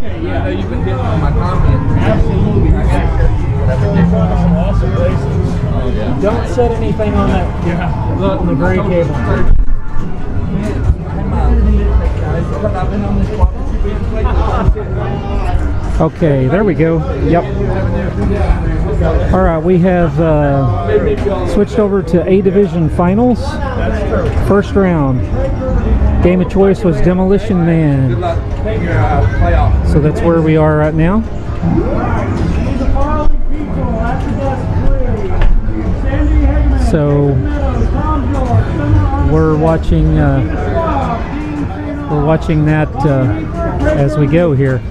I know you've been hitting on my comments. Absolutely. I got some awesome places. Oh, yeah. Don't set anything on that. Yeah. Look, on the gray cable. Okay, there we go. Yep. All right, we have switched over to A Division Finals. First round. Game of choice was Demolition Man. So that's where we are right now. So we're watching that as we go here.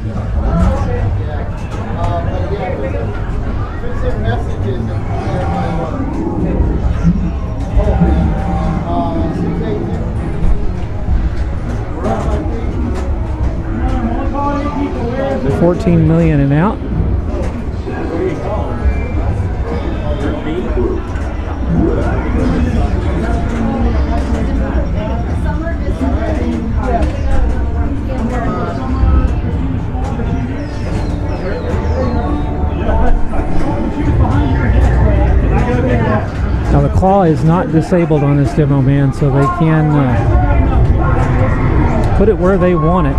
$14 million and out. Now the claw is not disabled on this demo man, so they can put it where they want it.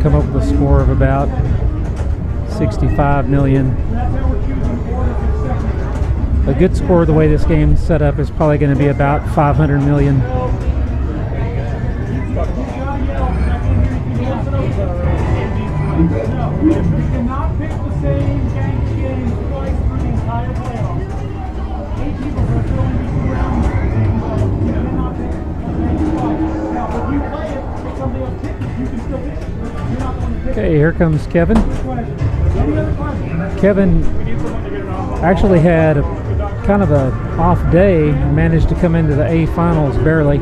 Come up with a score of about 65 million. A good score the way this game's set up is probably going to be about 500 million. Okay, here comes Kevin. Kevin actually had kind of a off day, managed to come into the A finals barely.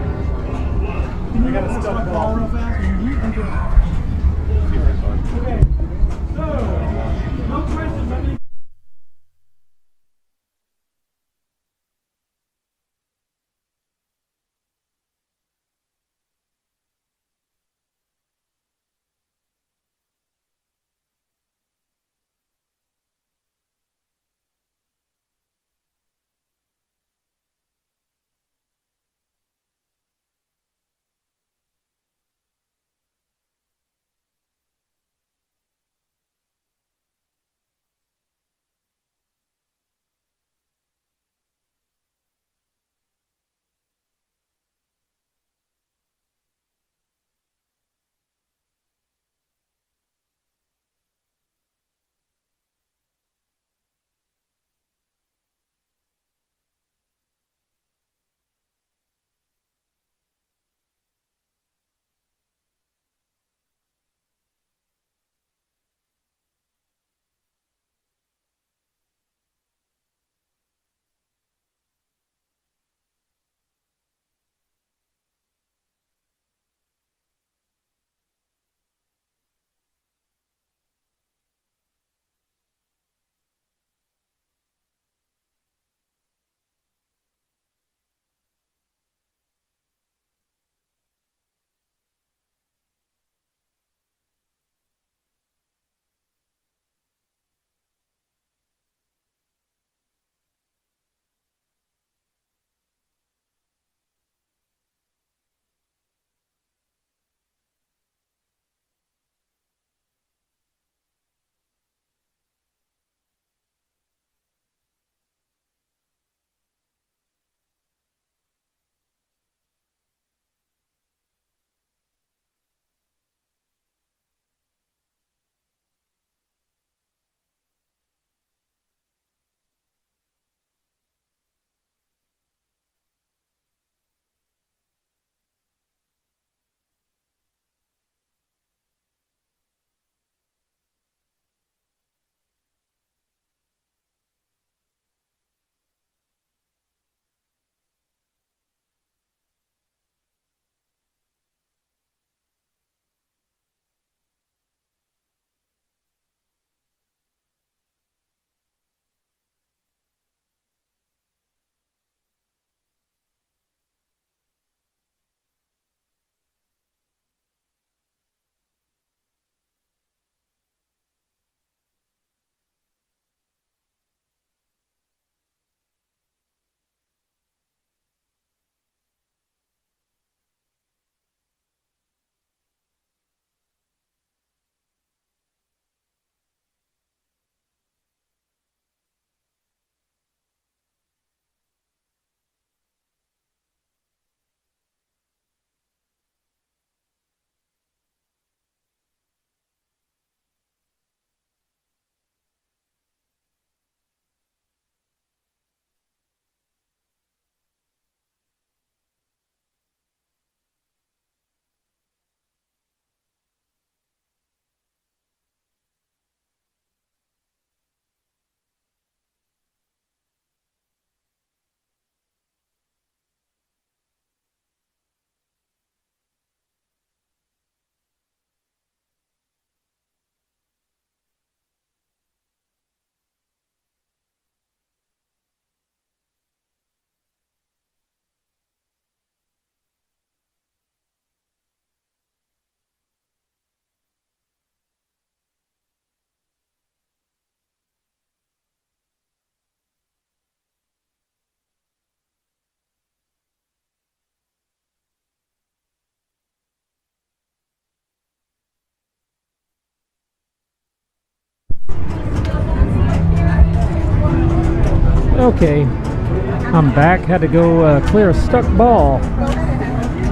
Okay, I'm back. Had to go clear a stuck ball.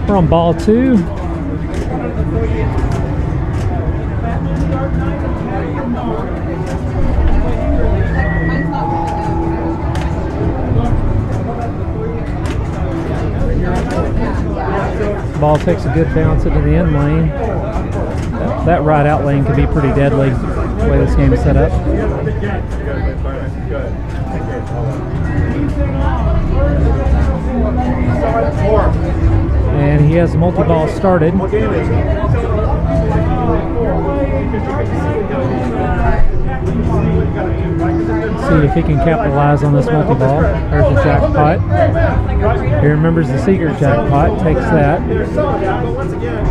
We're on ball 2. Ball takes a good bounce into the end lane. That right out lane can be pretty deadly the way this game is set up. And he has multi-ball started. See if he can capitalize on this multi-ball. There's a jackpot. He remembers the secret jackpot, takes that. But once again,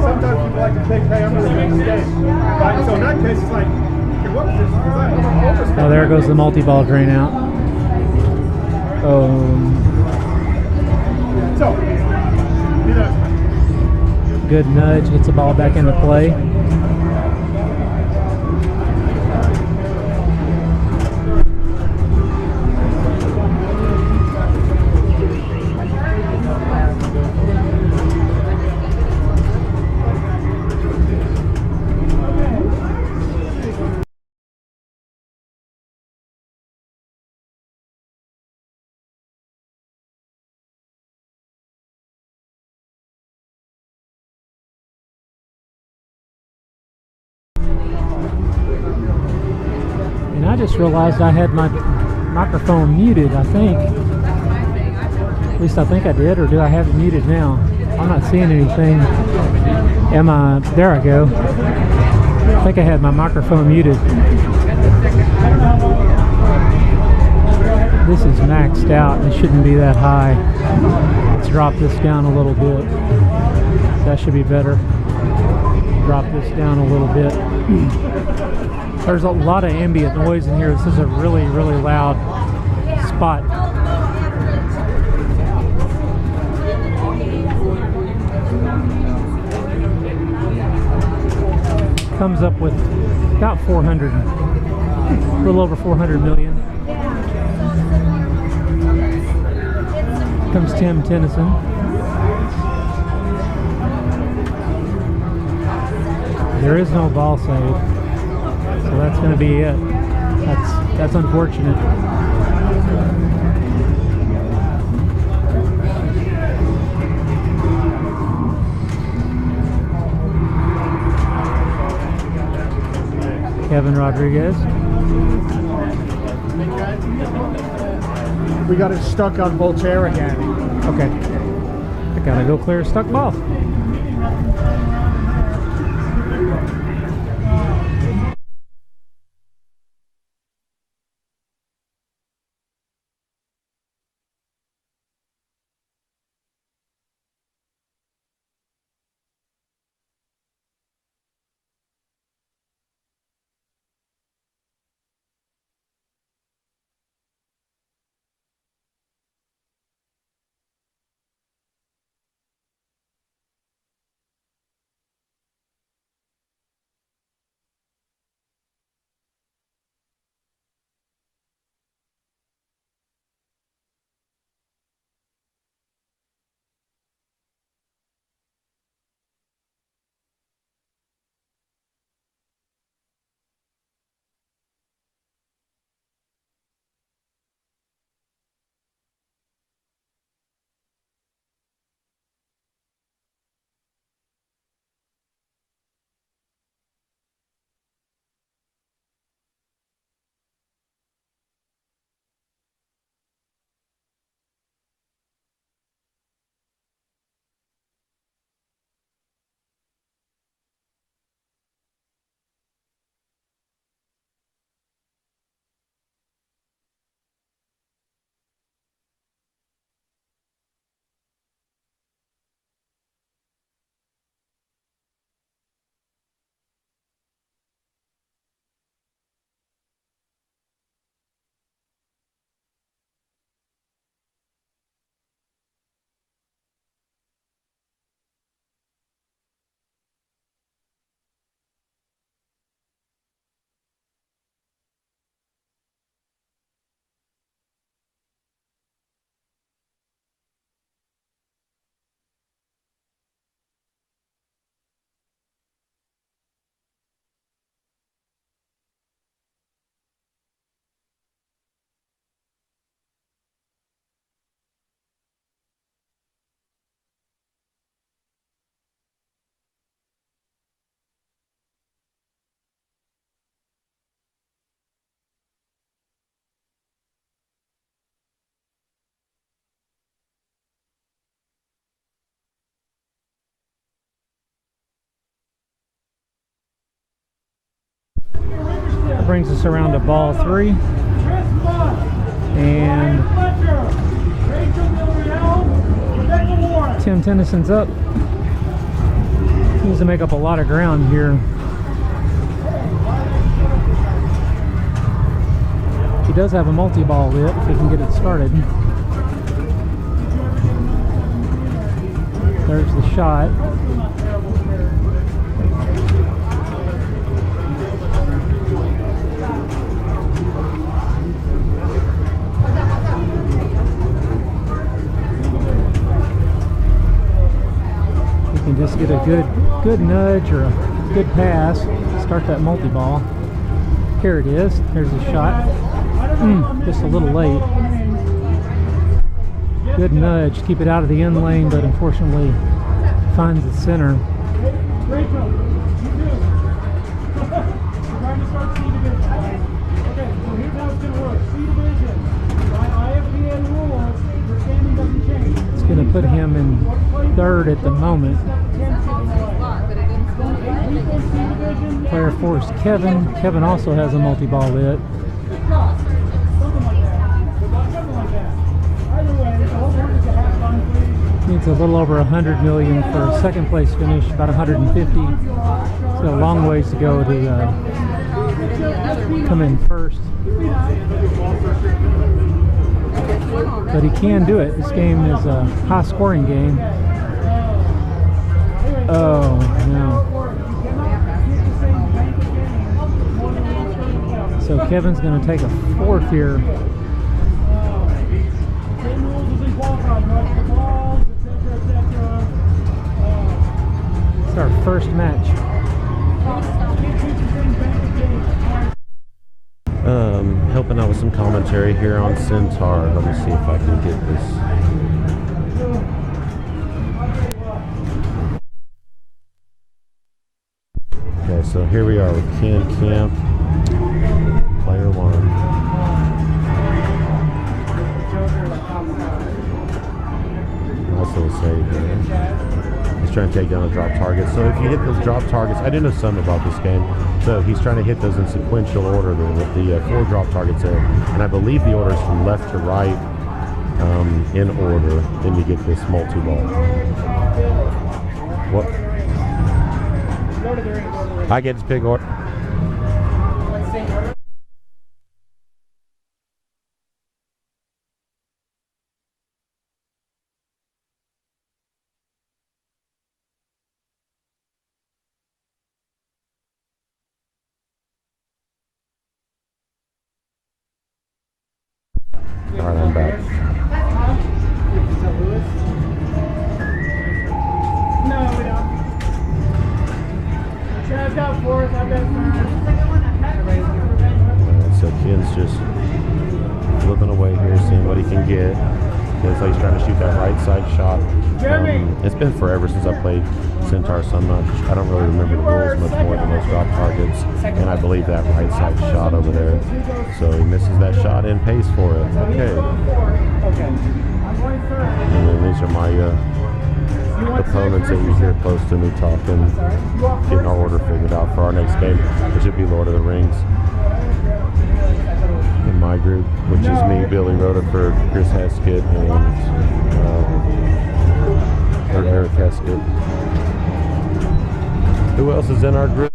sometimes people like to think, hey, I'm going to win this game. Right? So in that case, it's like, okay, what is this? Oh, there goes the multi-ball drain out. So, good nudge, gets the ball back into play. And I just realized I had my microphone muted, I think. At least I think I did, or do I have it muted now? I'm not seeing anything. There I go. I think I had my microphone muted. This is maxed out. It shouldn't be that high. Let's drop this down a little bit. That should be better. Drop this down a little bit. There's a lot of ambient noise in here. This is a really, really loud spot. Comes up with about 400, a little over 400 million. Comes Tim Tennyson. There is no ball save, so that's going to be it. That's unfortunate. Kevin Rodriguez. We got it stuck on Voltaire again. Okay. I gotta go clear a stuck ball. brings us around to ball 3. And Tim Tennyson's up. He needs to make up a lot of ground here. He does have a multi-ball lit if he can get it started. There's the shot. You can just get a good nudge or a good pass. Start that multi-ball. Here it is. There's the shot. Just a little late. Good nudge. Keep it out of the end lane, but unfortunately finds the center. It's going to put him in 3rd at the moment. Player 4 is Kevin. Kevin also has a multi-ball lit. Needs a little over 100 million for a second place finish, about 150. He's got a long ways to go to come in first. But he can do it. This game is a high scoring game. Oh, no. So Kevin's going to take a 4th here. It's our first match. Helping out with some commentary here on Centaur. Let me see if I can get this. Okay, so here we are with Ken Camp, player 1. Nice little save there. He's trying to take down a drop target. So if you hit those drop targets, I didn't know something about this game. So he's trying to hit those in sequential order there with the 4 drop targets there. And I believe the order is from left to right in order. Then you get this multi-ball. What? I get his big order. Alright, I'm back. No, we don't. Chad's got 4th, I've got 3rd. So Ken's just flipping away here, seeing what he can get. Looks like he's trying to shoot that right side shot. It's been forever since I played Centaur, so I don't really remember the rules much more than those drop targets. And I believe that right side shot over there. So he misses that shot and pays for it. Okay. And then these are my opponents that you hear close to me talking, getting our order figured out for our next game, which should be Lord of the Rings. In my group, which is me, Billy Rutherford, Chris Heskett, and Eric Heskett. Who else is in our group?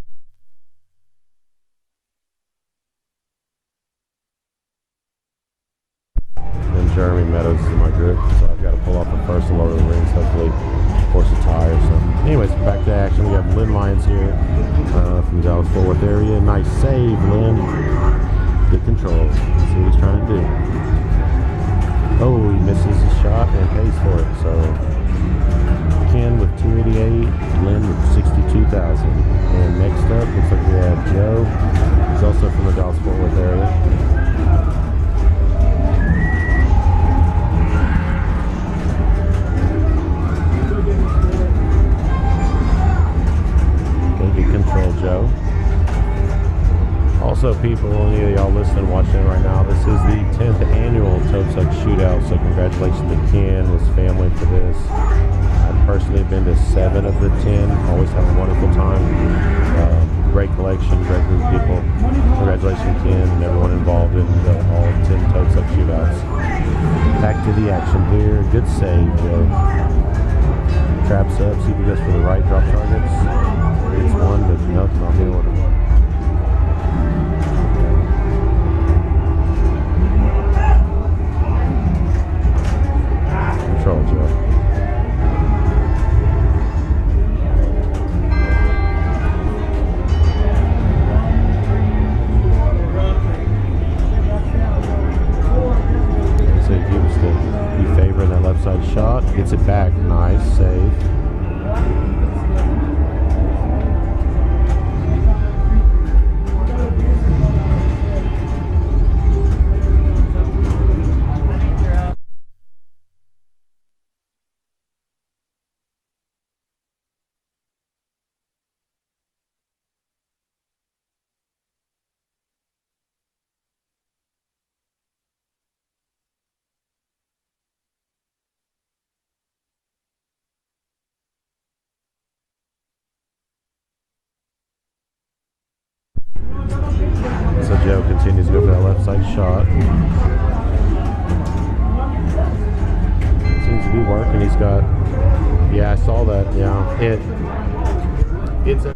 And Jeremy Meadows is in my group, so I've got to pull off the first Lord of the Rings, hopefully force a tie or something. Anyways, back to action. We have Lynn Lyons here from the Dallas-Fort Worth area. Nice save, Lynn. Good control. Let's see what he's trying to do. Oh, he misses his shot and pays for it. So Ken with 288, Lynn with 62,000. And next up, looks like we have Joe. He's also from the Dallas-Fort Worth area. Good control, Joe. Also, people, any of y'all listening, watching right now, this is the 10th annual Toad Suck Shootout, so congratulations to Ken and his family for this. I've personally been to 7 of the 10, always have a wonderful time. Great collection, great group of people. Congratulations the action here. Good save, Joe. Traps up, see if he goes for the right drop targets. It's one, but nope, not the order. Control, Joe. So he was to be favoring that left side shot. Gets it back. Nice save. So Joe continues to go for that left side shot. Seems to be working. He's got, yeah, I saw that. Yeah, it's a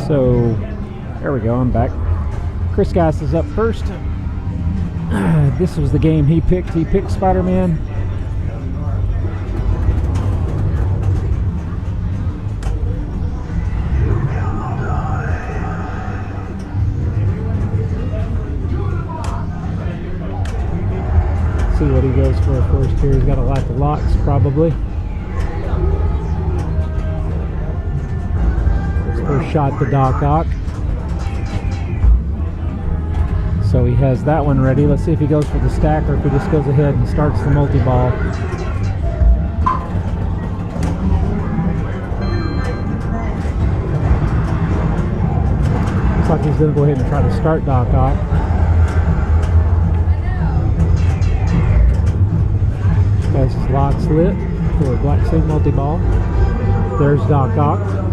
So, there we go, I'm back. Chris Gass is up first. This was the game he picked. He picked Spider-Man. See what he goes for first here. He's got a lot of locks, probably. First shot to Doc Ock. So he has that one ready. Let's see if he goes for the stack or if he just goes ahead and starts the multi-ball. Looks like he's going to go ahead and try to start Doc Ock. Has his locks lit for a black suit multi-ball. There's Doc Ock.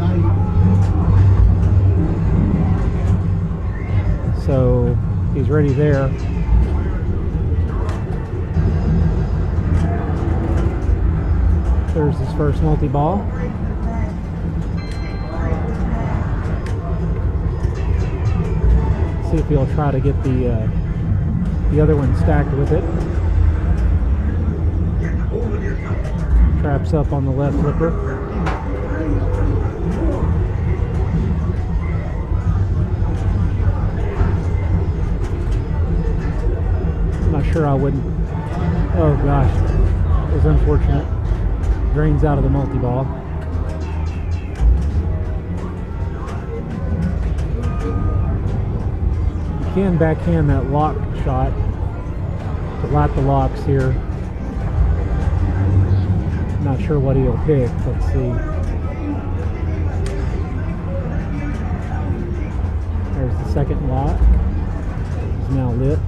So he's ready there. There's his first multi-ball. See if he'll try to get the other one stacked with it. Traps up on the left flipper. I'm not sure I wouldn't. Oh gosh, it was unfortunate. Drains out of the multi-ball. You can backhand that lock shot to light the locks here. Not sure what he'll pick. Let's see. There's the second lock. It's now lit.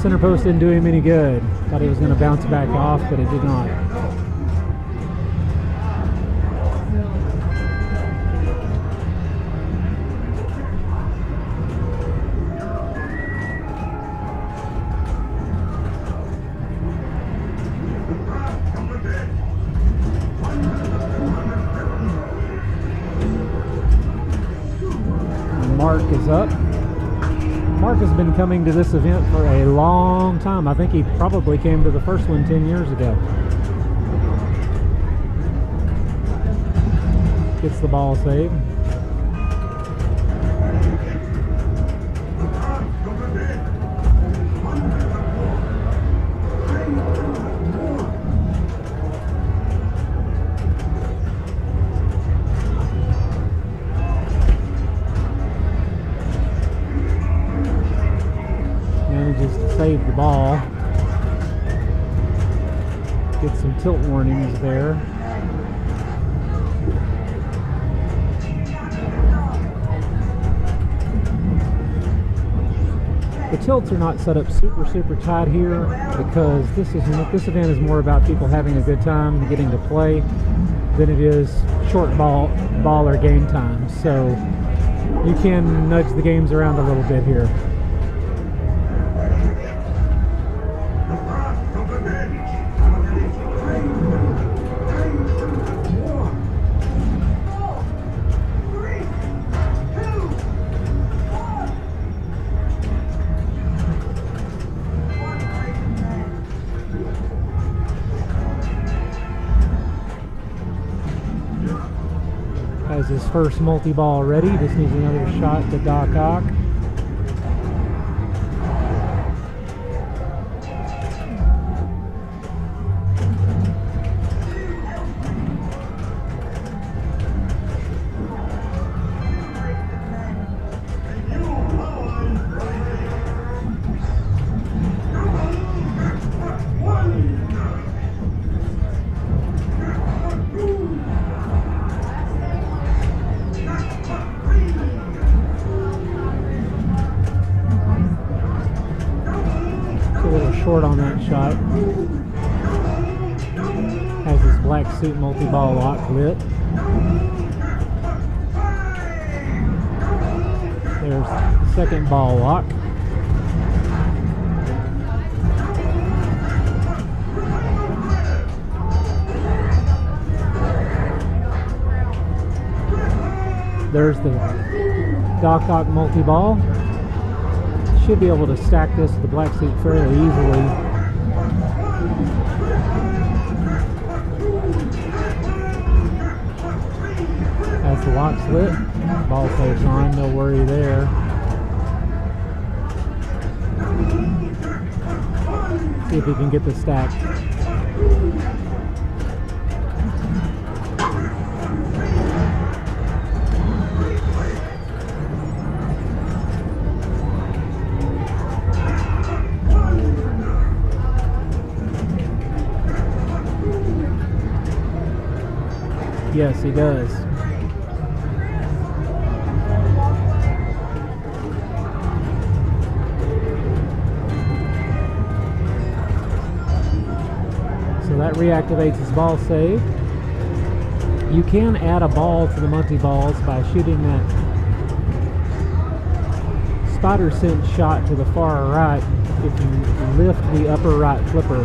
Center post didn't do him any good. Thought he was going to bounce back off, but it did not. Mark is up. Mark has been coming to this event for a long time. I think he probably came to the first one 10 years ago. Gets the ball saved. Save the ball. Get some tilt warnings there. The tilts are not set up super tight here because this event is more about people having a good time and getting to play than it is short ball or game time. So you can nudge the games around a little bit here. Has his first multi-ball ready. Just needs another shot to Doc Ock. Short on that shot. Has his black suit multi-ball lock lit. There's the second ball lock. There's the Doc Ock multi-ball. Should be able to stack this to the black suit fairly easily. As the lock's lit, ball saves on, no worry there. See if we can get this stacked. Yes, he does. So that reactivates his ball save. You can add a ball to the multi-balls by shooting that spider sense shot to the far right if you lift the upper right flipper.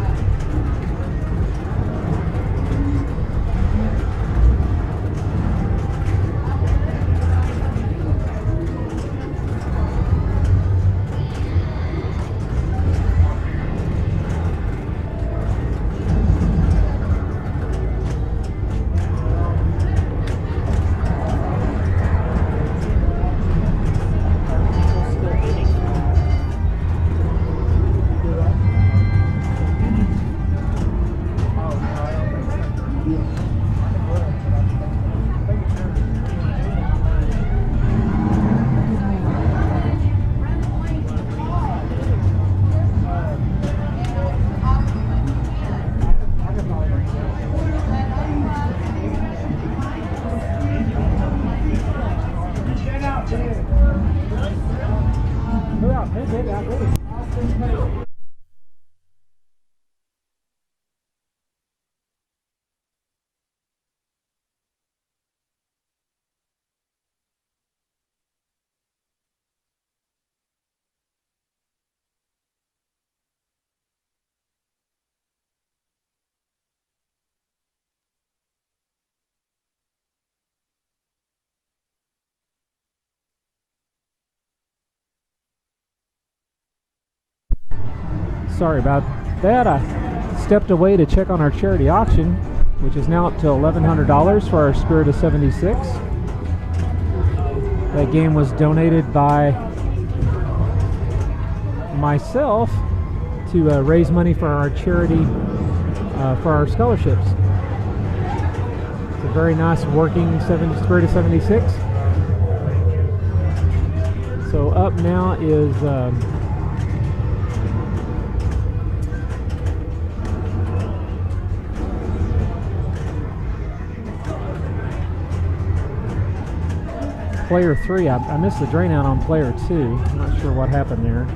Sorry about that. I stepped away to check on our charity auction, which is now up to $1,100 for our Spirit of 76. That game was donated by myself to raise money for our charity, for our scholarships. It's a very nice working Spirit of 76. So up now is player 3. I missed the drain out on player 2. I'm not sure what happened there.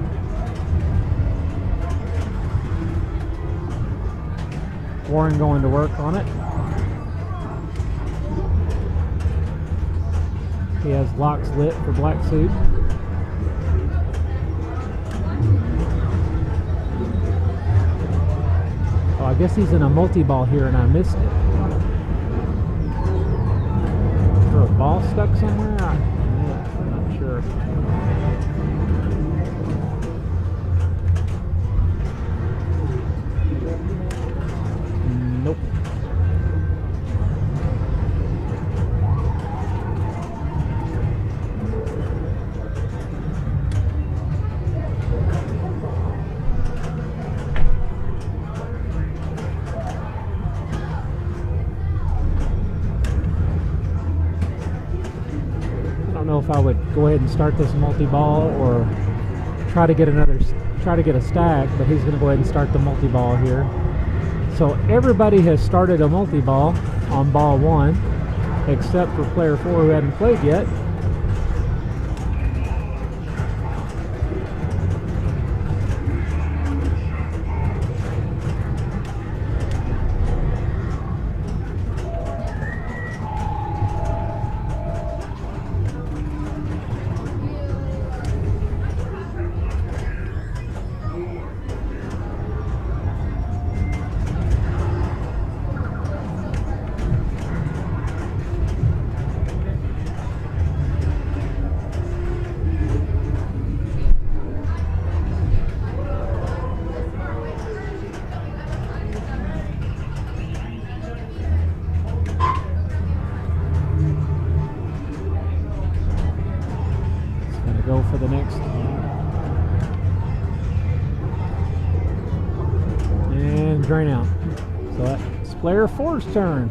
Warren going to work on it. He has locks lit for black suit. Oh, I guess he's in a multi-ball here and I missed it. Is there a ball stuck somewhere? I'm not sure. Nope. If I would go ahead and start this multi-ball or try to get a stack, but he's going to go ahead and start the multi-ball here. So everybody has started a multi-ball on ball 1 except for player 4 who hadn't played yet. Gonna go for the next. And drain out. So that's player 4's turn.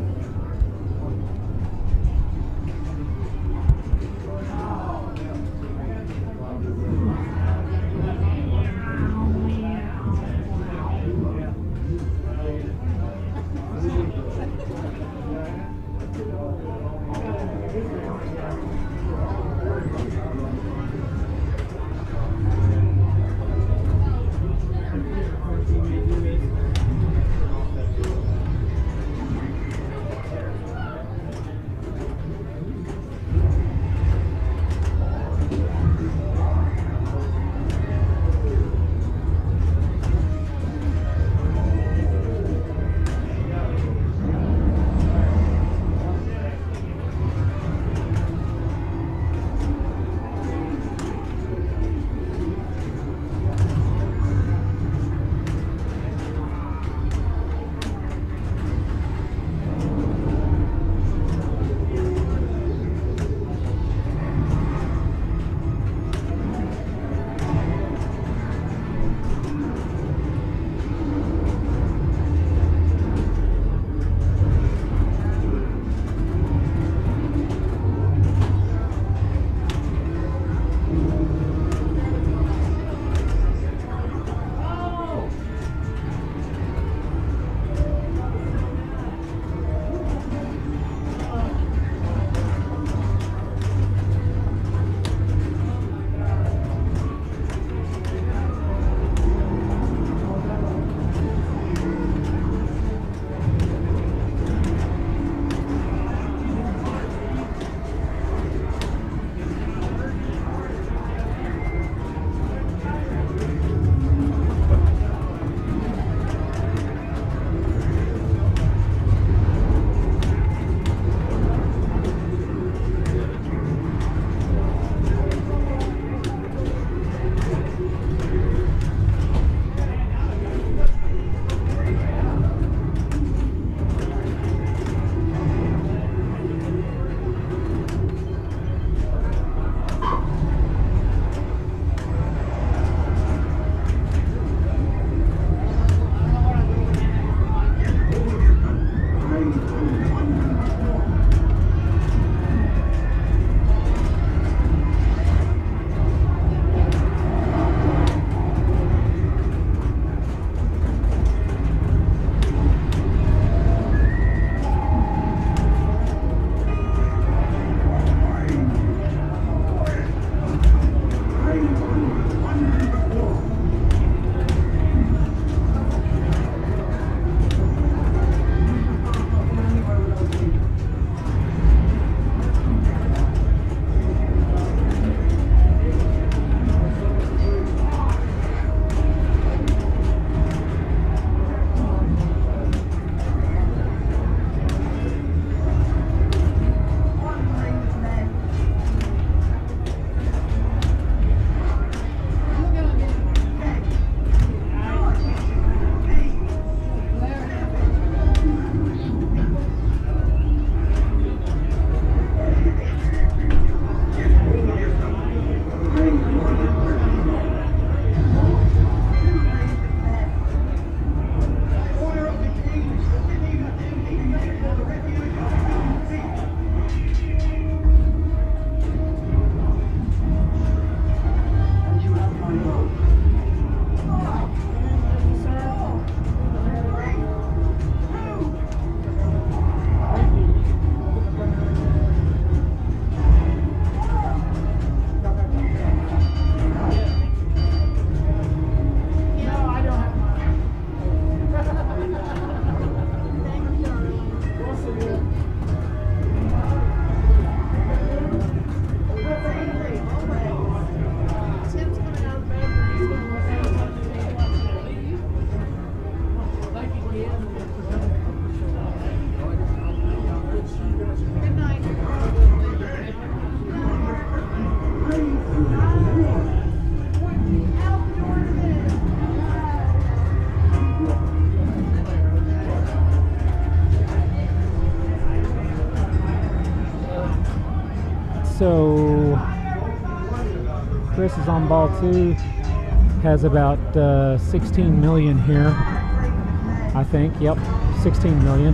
Chris is on ball 2. Has about 16 million here, I think. Yep, 16 million.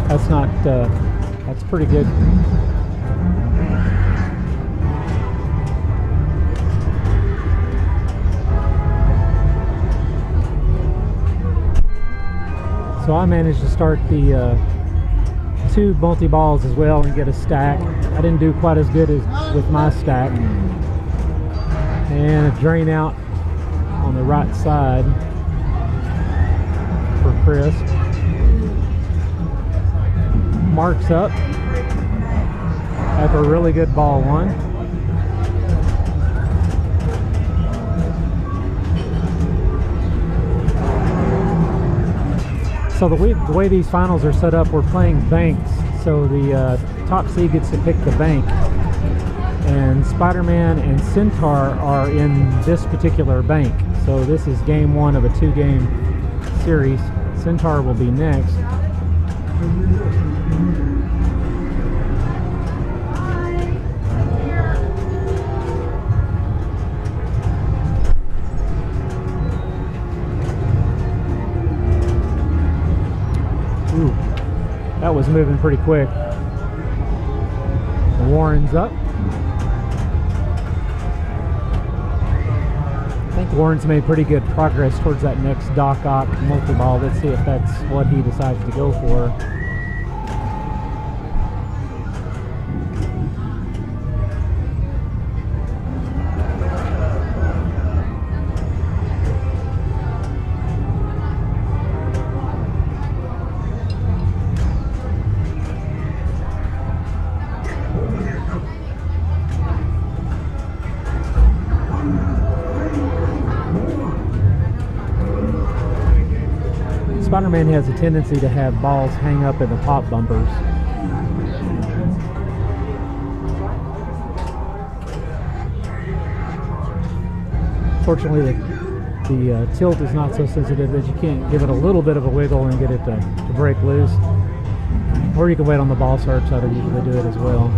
That's not, that's pretty good. So I managed to start the 2 multi-balls as well and get a stack. I didn't do quite as good as with my stack. And a drain out on the right side for Chris. Marks up after a really good ball 1. So the way these finals are set up, we're playing banks. So the top seed gets to pick the bank. And Spider-Man and Centaur are in this particular bank. So this is game 1 of a 2-game series. Centaur will be next. Ooh, that was moving pretty quick. Warren's up. I think Warren's made pretty good progress towards that next Doc Ock multi-ball. Let's see if that's what he decides to go for. Spider-Man has a tendency to have balls hang up in the pop bumpers. Fortunately, the tilt is not so sensitive that you can't give it a little bit of a wiggle and get it to break loose. Or you can wait on the ball search, that'll usually do it as well.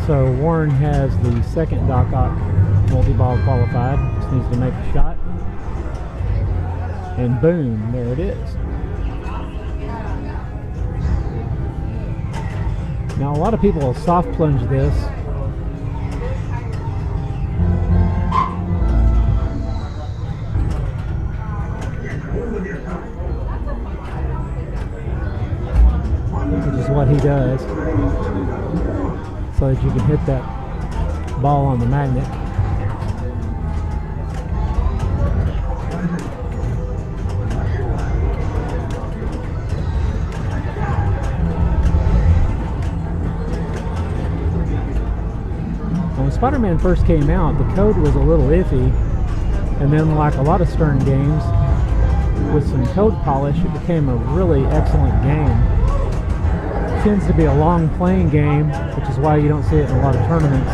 So Warren has the second Doc Ock multi-ball qualified. Just needs to make a shot. And boom, there it is. Now a lot of people will soft plunge this. Which is what he does. So that you can hit that ball on the magnet. When Spider-Man first came out, the code was a little iffy, and then like a lot of Stern games, with some code polish, it became a really excellent game. It tends to be a long playing game, which is why you don't see it in a lot of tournaments.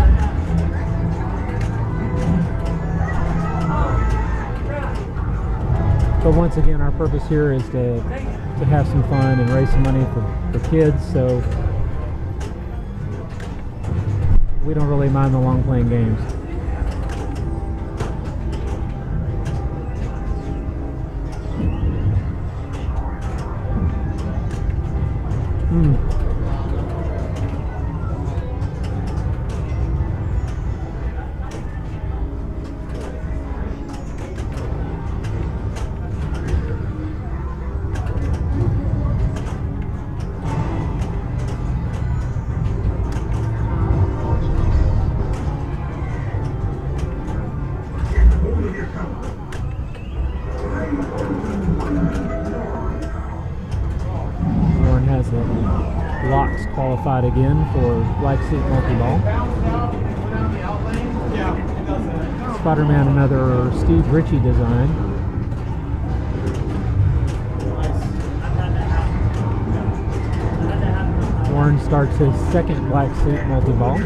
But once again, our purpose here is to have some fun and raise some money for kids, so we don't really mind the long playing games. Warren has the locks qualified again for black seat multi-ball. Spider-Man, another Steve Ritchie design. Warren starts his second black seat multi-ball.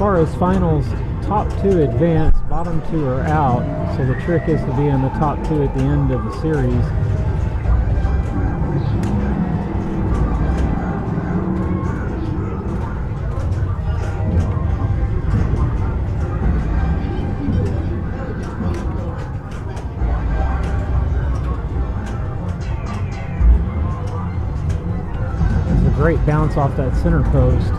far as finals, top 2 advance, bottom 2 are out. So the trick is to be in the top 2 at the end of the series. It's a great bounce off that center post.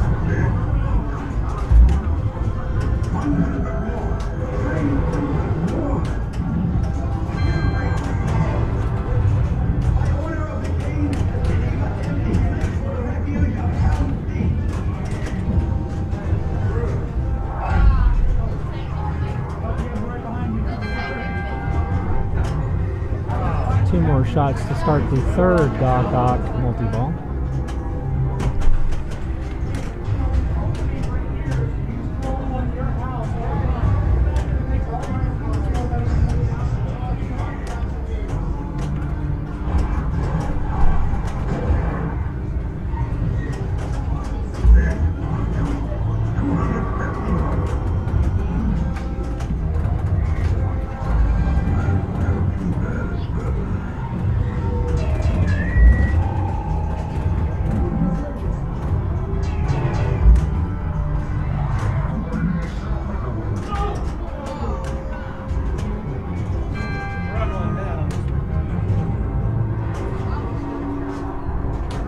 Two more shots to start the third Doc multi-ball.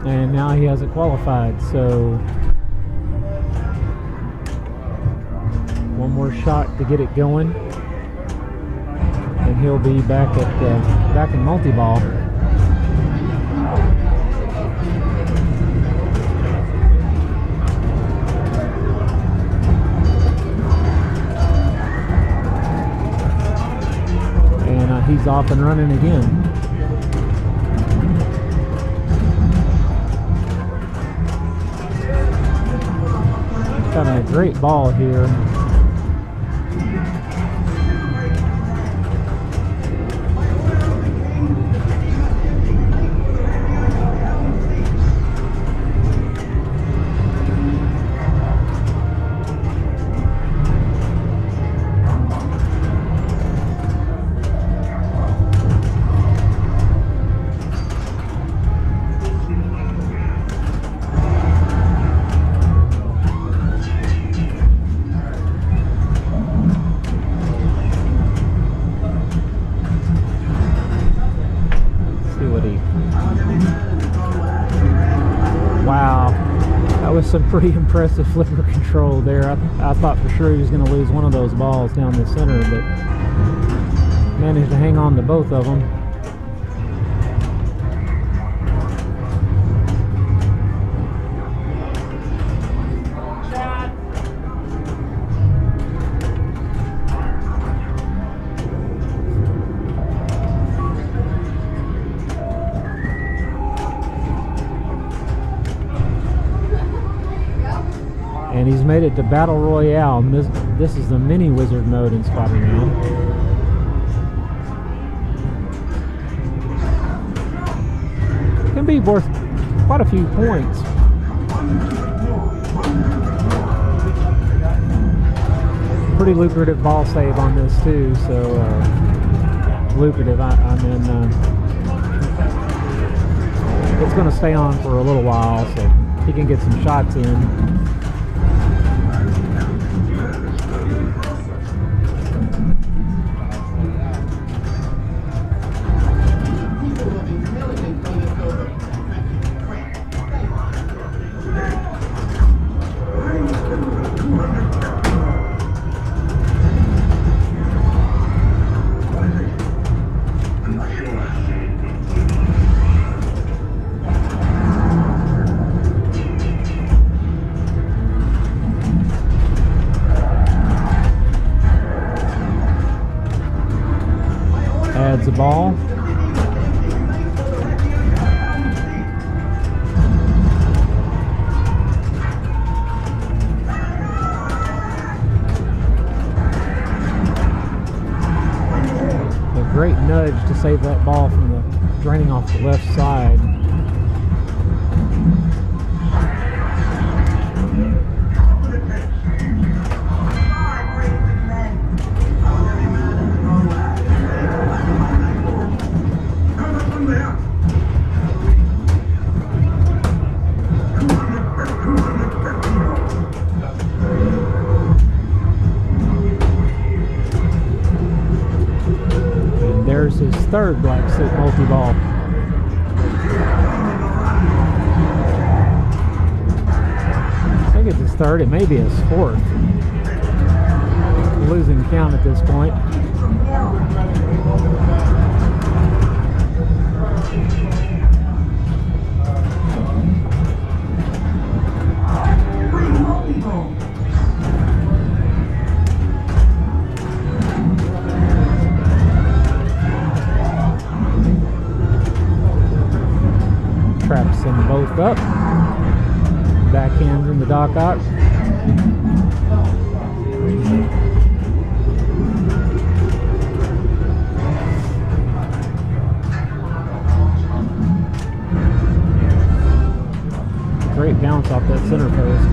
And now he hasn't qualified, so one more shot to get it going, and he'll be back at back in multi-ball. And he's off and running again. Having a great ball here. Wow, that was some pretty impressive flipper control there. I thought for sure he was going to lose one of those balls down the center, but managed to hang on to both of them. And he's made it to Battle Royale. This is the mini wizard mode in Spider-Man. Can be worth quite a few points. Pretty lucrative ball save on this too, so lucrative. I mean, it's going to stay on for a little while, so he can get some shots in. Adds a ball. A great nudge to save that ball from the draining off the left side. there's his third black suit multi-ball. I think it's his third, it may be his fourth. Losing count at this point. Traps them both up. Backhands in the dock out. Great bounce off that center post.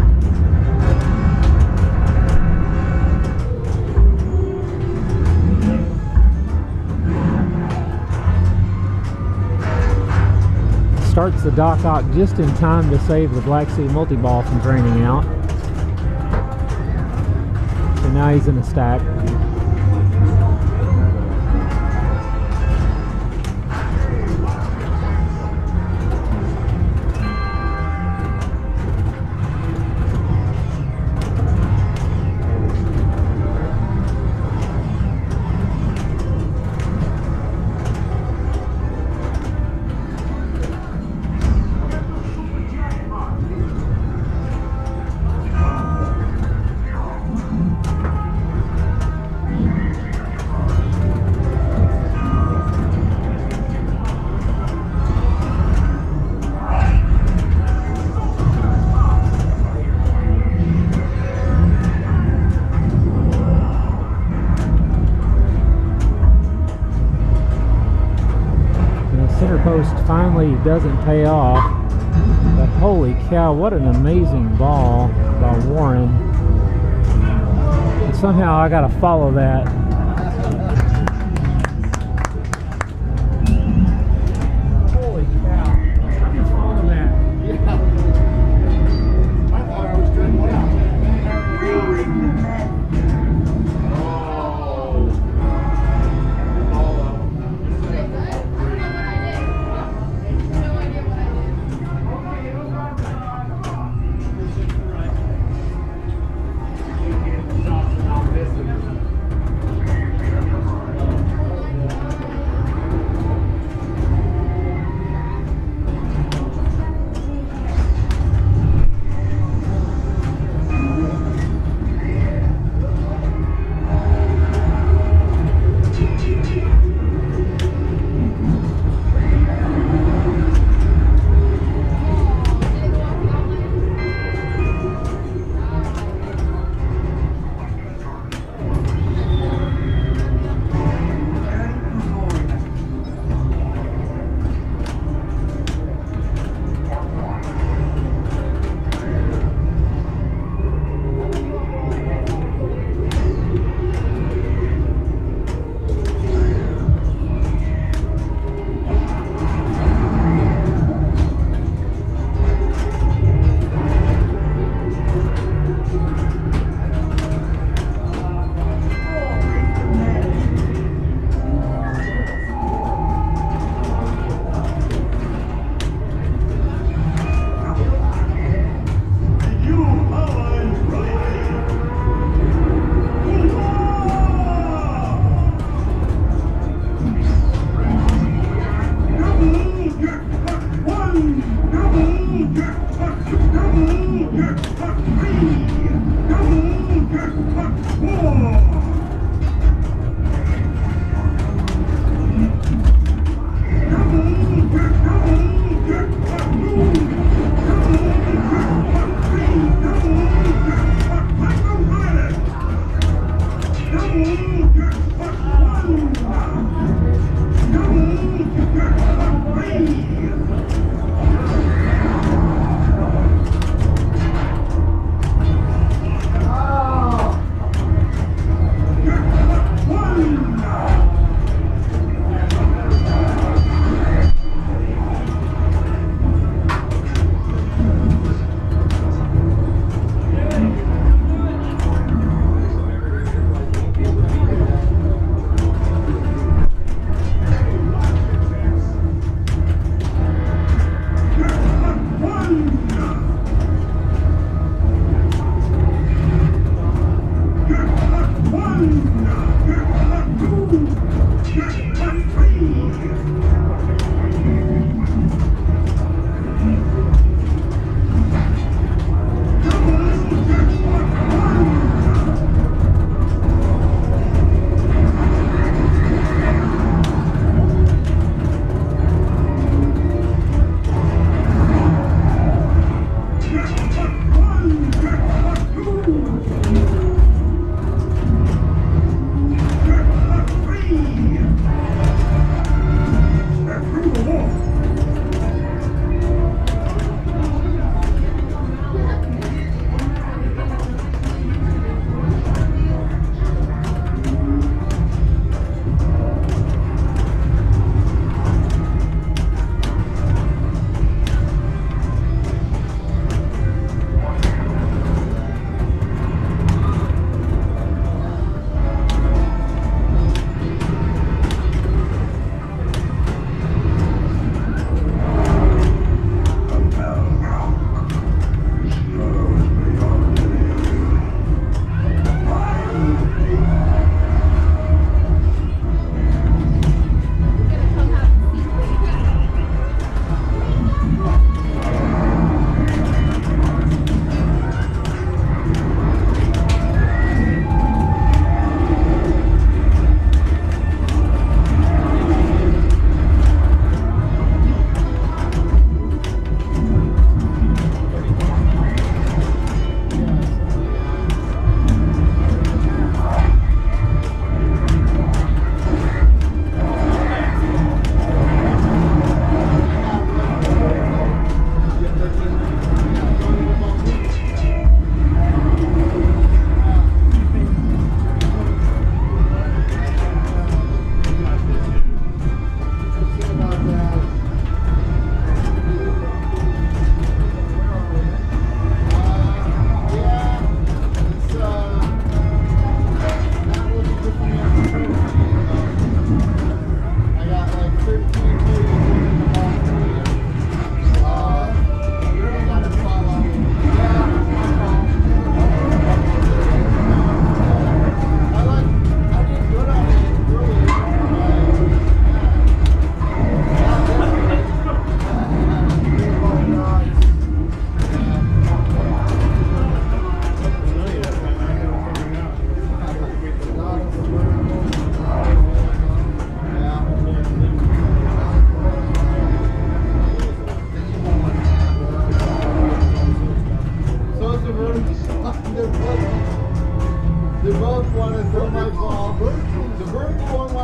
Starts the dock out just in time to save the black suit multi-ball from draining out. So now he's in a stack. Post finally doesn't pay off, but holy cow, what an amazing ball by Warren. And somehow I gotta follow that. Holy cow, I can follow that. Yeah. I thought I was doing well.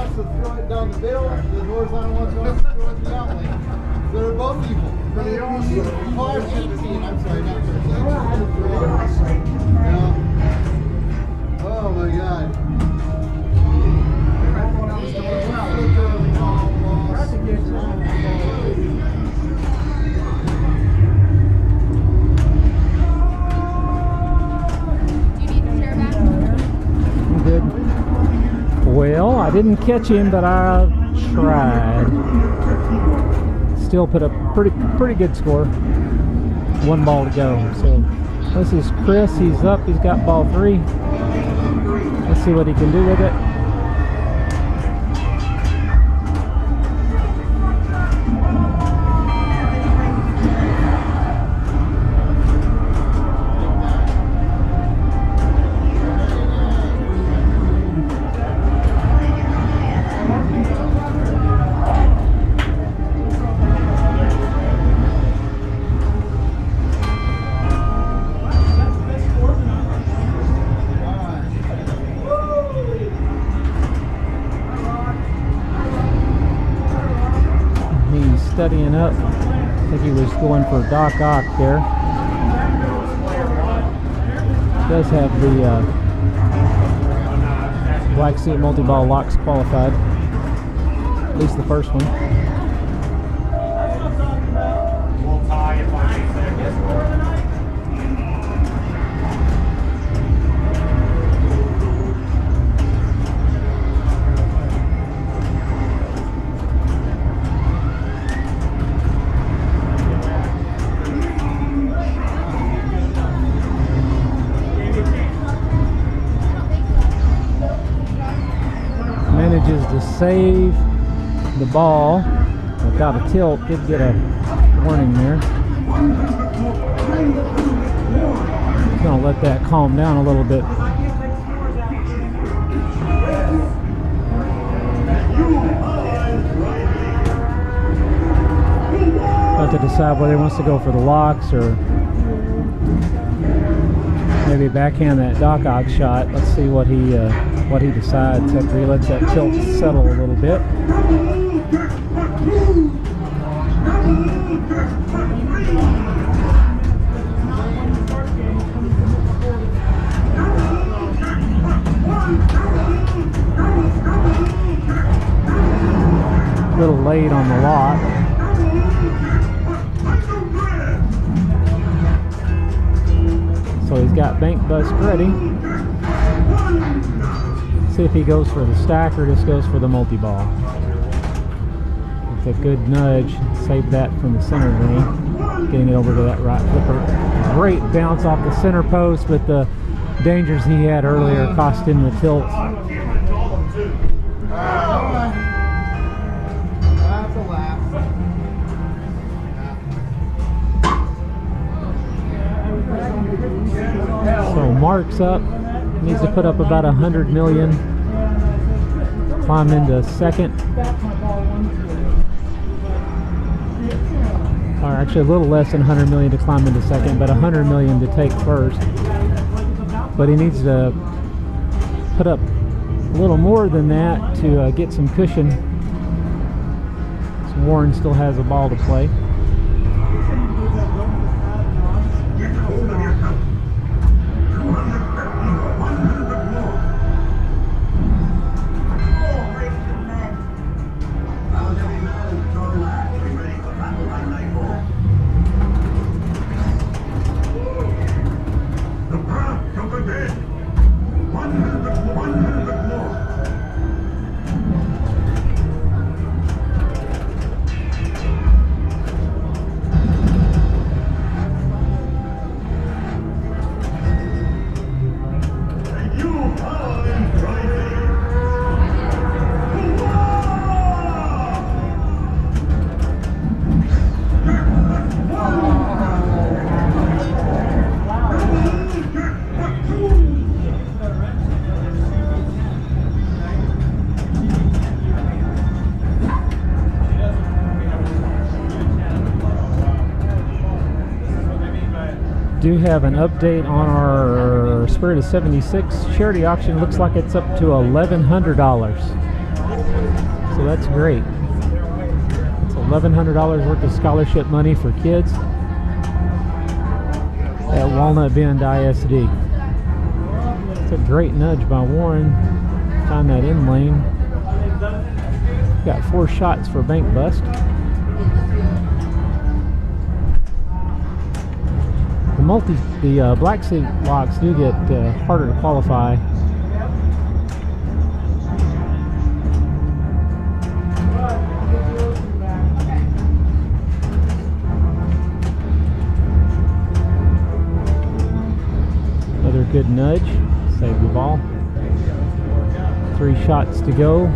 wants to throw it down the middle, the horizontal one wants to throw it in the out lane. So they're both evil. Cars 15, I'm sorry, not 13. Yeah. Oh my god. Good. Well, I didn't catch him, but I tried. Still put up pretty good score. One ball to go. So this is Chris. He's up. He's got ball 3. Let's see what he can do with it. Studying up. I think he was going for Doc Ock there. Does have the black suit multi-ball locks qualified. At least the first one. Manages to save the ball without a tilt. Did get a warning there. Gonna let that calm down a little bit. About to decide whether he wants to go for the locks or maybe backhand that Doc Ock shot. Let's see what he decides after he lets that tilt settle a little bit. A little late on the lock. So he's got bank bust ready. See if he goes for the stack or just goes for the multi-ball. It's a good nudge. Save that from the center lane. Getting it over to that right flipper. Great bounce off the center post, but the dangers he had earlier cost him the tilt. So Mark's up. Needs to put up about 100 million. Climb into second. Or actually a little less than 100 million to climb into second, but 100 million to take first. But he needs to put up a little more than that to get some cushion. So Warren still has a ball to play. Do have an update on our Spirit of 76 charity auction. Looks like it's up to $1,100. So that's great. It's $1,100 worth of scholarship money for kids at Walnut Bend ISD. It's a great nudge by Warren. Found that in lane. Got 4 shots for bank bust. The black seat locks do get harder to qualify. Another good nudge, save the ball. 3 shots to go.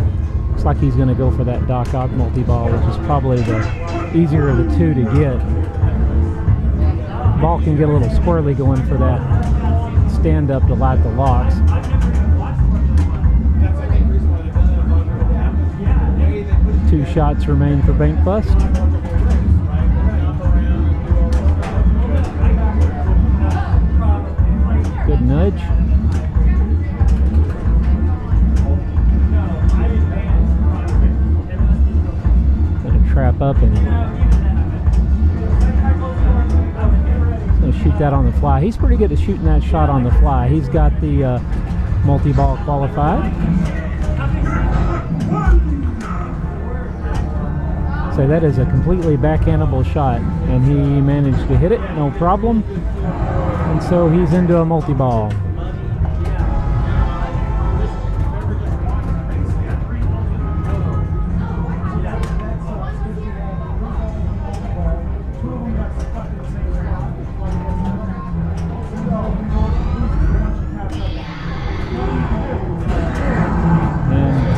Looks like he's going to go for that Doc Ock multi-ball, which is probably the easier of the 2 to get. Ball can get a little squirrely going for that stand up to light the locks. Two shots remain for bank bust. Good nudge. Gonna trap up and shoot that on the fly. He's pretty good at shooting that shot on the fly. He's got the multi-ball qualified. So that is a completely backhandable shot, and he managed to hit it, no problem. And so he's into a multi-ball.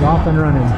Off and running.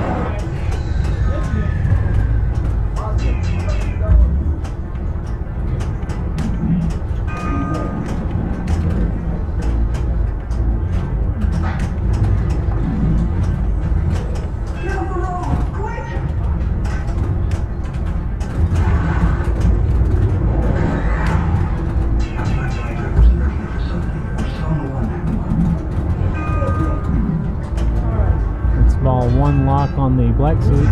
One lock on the black suit.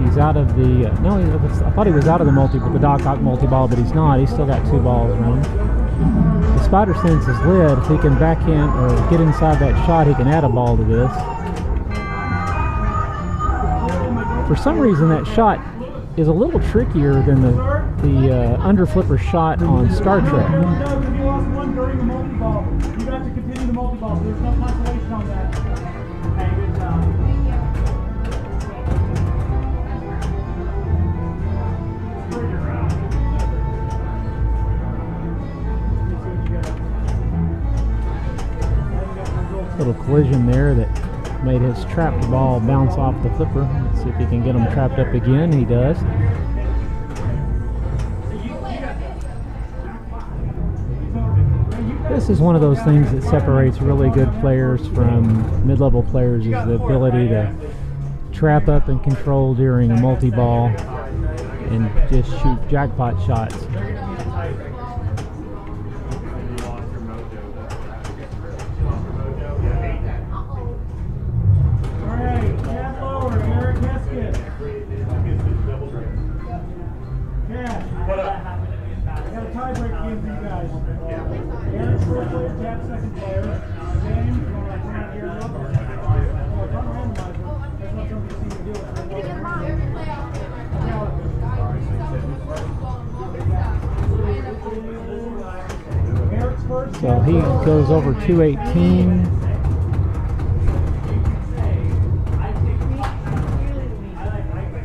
He's out of the I thought he was out of the Doc Ock multi-ball, but he's not. He's still got 2 balls running. The spider sense is lit. If he can backhand or get inside that shot, he can add a ball to this. For some reason, that shot is a little trickier than the under flipper shot on Star Trek. No, if you lost one during the multi-ball, you have to continue the multi-ball. There's no consolation on that. Hey, good job. Little collision there that made his trapped ball bounce off the flipper. Let's see if he can get him trapped up again. He does. This is one of those things that separates really good players from mid-level players, is the ability to trap up and control during a multi-ball and just shoot jackpot shots. So he goes over 218.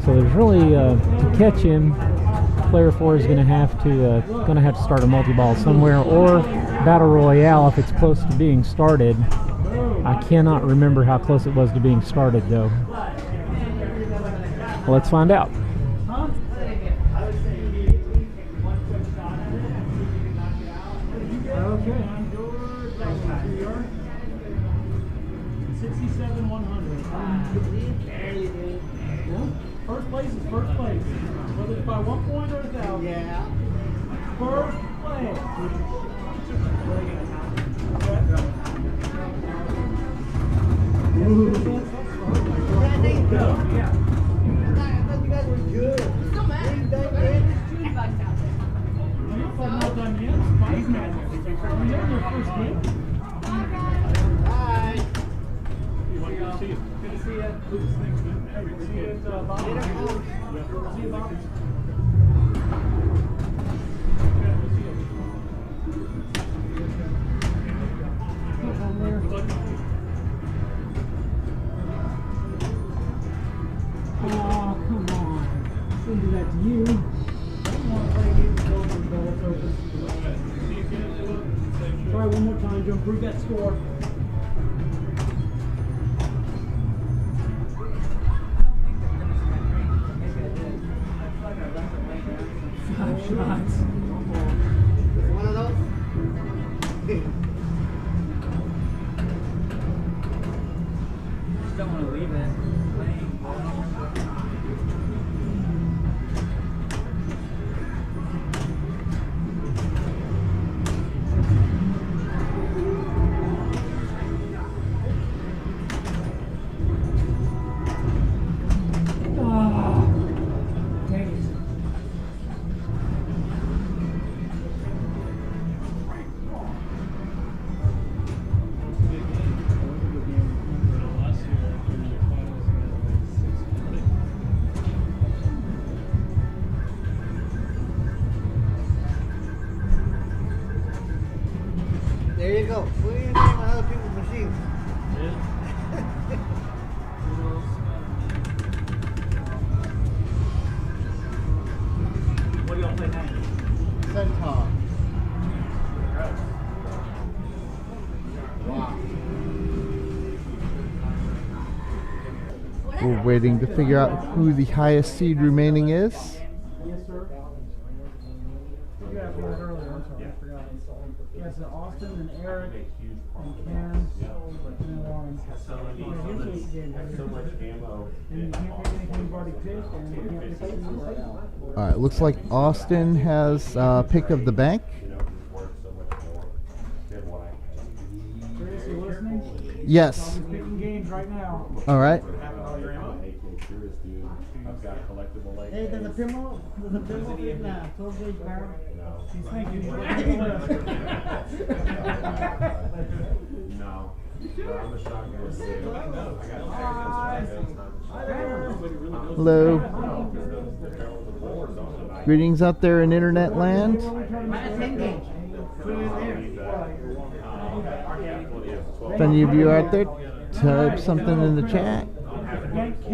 So there's really to catch him, player 4 is going to have to start a multi-ball somewhere, or battle royale if it's close to being started. I cannot remember how close it was to being started though. Well, let's find out. First place is first place. Whether it's by 1 point or 1,000. Yeah. First place. Yeah. I thought you guys were good. Still mad. There's bugs out there. You're fucking not done yet. Spice Madness. Are you in your first game? Hi. Good to see you. Good to see you. Good to see you at Bobby. See you, Bobby. Oh, come on. Shouldn't do that to you. I don't want to play games until it's open. Try one more time to improve that score. Five shots. One of those? Just don't want to leave it. There you go. Put your name on other people's machines. What do y'all play next? Centaur. Wow. We're waiting to figure out who the highest seed remaining is. Yes, sir. You asked me that earlier. I'm sorry, I forgot. Yeah, so Austin and Eric and Ken and then Lauren. So much ammo. And you can't pick anything you've already picked, and you can't pick anything right now. All right, looks like Austin has pick of the bank. Chris, you listening? Yes. He's picking games right now. All right. Hey, there's a pinball in Toad Gauge barrel. He's thinking he's looking at the list. No. I'm a shotgun. Hello. Greetings out there in internet land. If any of you are out there, type something in the chat. Yank K,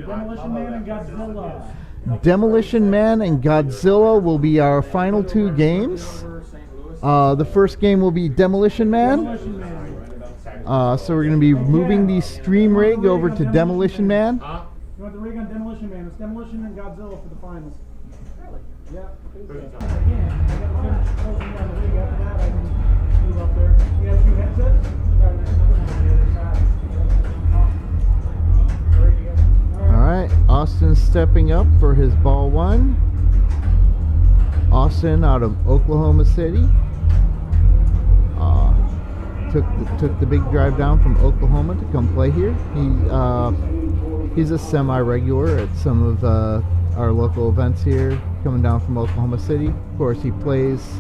Demolition Man and Godzilla. Demolition Man and Godzilla will be our final two games. The first game will be Demolition Man. Demolition Man. So we're going to be moving the stream rig over to Demolition Man. You want the rig on Demolition Man? It's Demolition and Godzilla for the finals. Yeah. I gotta finish closing down the rig. After that, I can move up there. You got two headsets? Alright, Austin stepping up for his ball one. Austin out of Oklahoma City. Took the big drive down from Oklahoma to come play here. He's a semi-regular at some of our local events here, coming down from Oklahoma City. Of course, he plays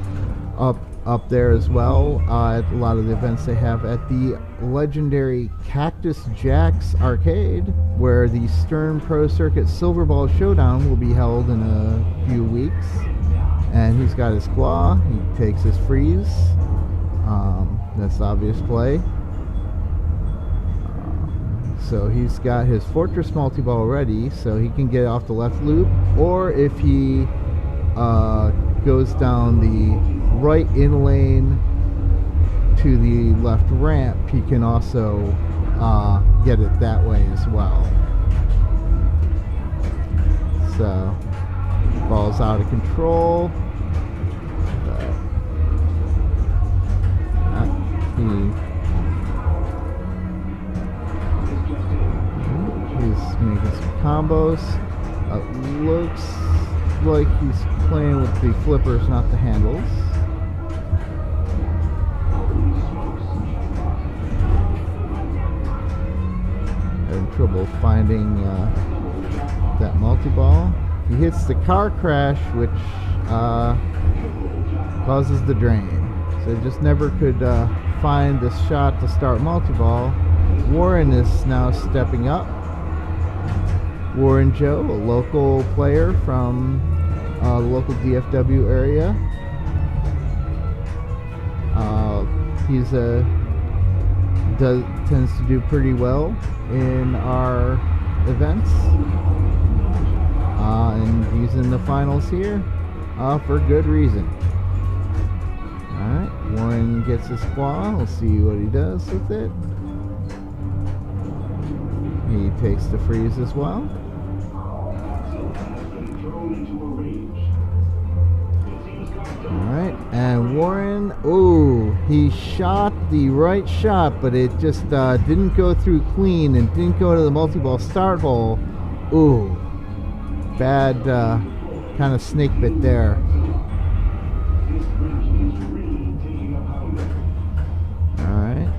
up there as well at a lot of the events they have at the legendary Cactus Jack's Arcade, where the Stern Pro Circuit Silver Ball Showdown will be held in a few weeks. And he's got his claw, he takes his freeze. That's the obvious play. So he's got his Fortress multi-ball ready, so he can get off the left loop, or if he goes down the right in lane to the left ramp, he can also get it that way as well. So ball's out of control. He's making some combos. Looks like he's playing with the flippers, not the handles. And trouble finding that multi-ball. He hits the car crash, which causes the drain. So just never could find the shot to start multi-ball. Warren is now stepping up. Warren Joe, a local player from the local DFW area. He's tends to do pretty well in our events, and he's in the finals here for good reason. Alright, Warren gets his claw. We'll see what he does with it. He takes the freeze as well. Alright, and Warren, he shot the right shot, but it just didn't go through clean and didn't go to the multi-ball start hole. Ooh, bad kind of snake bit there. Alright.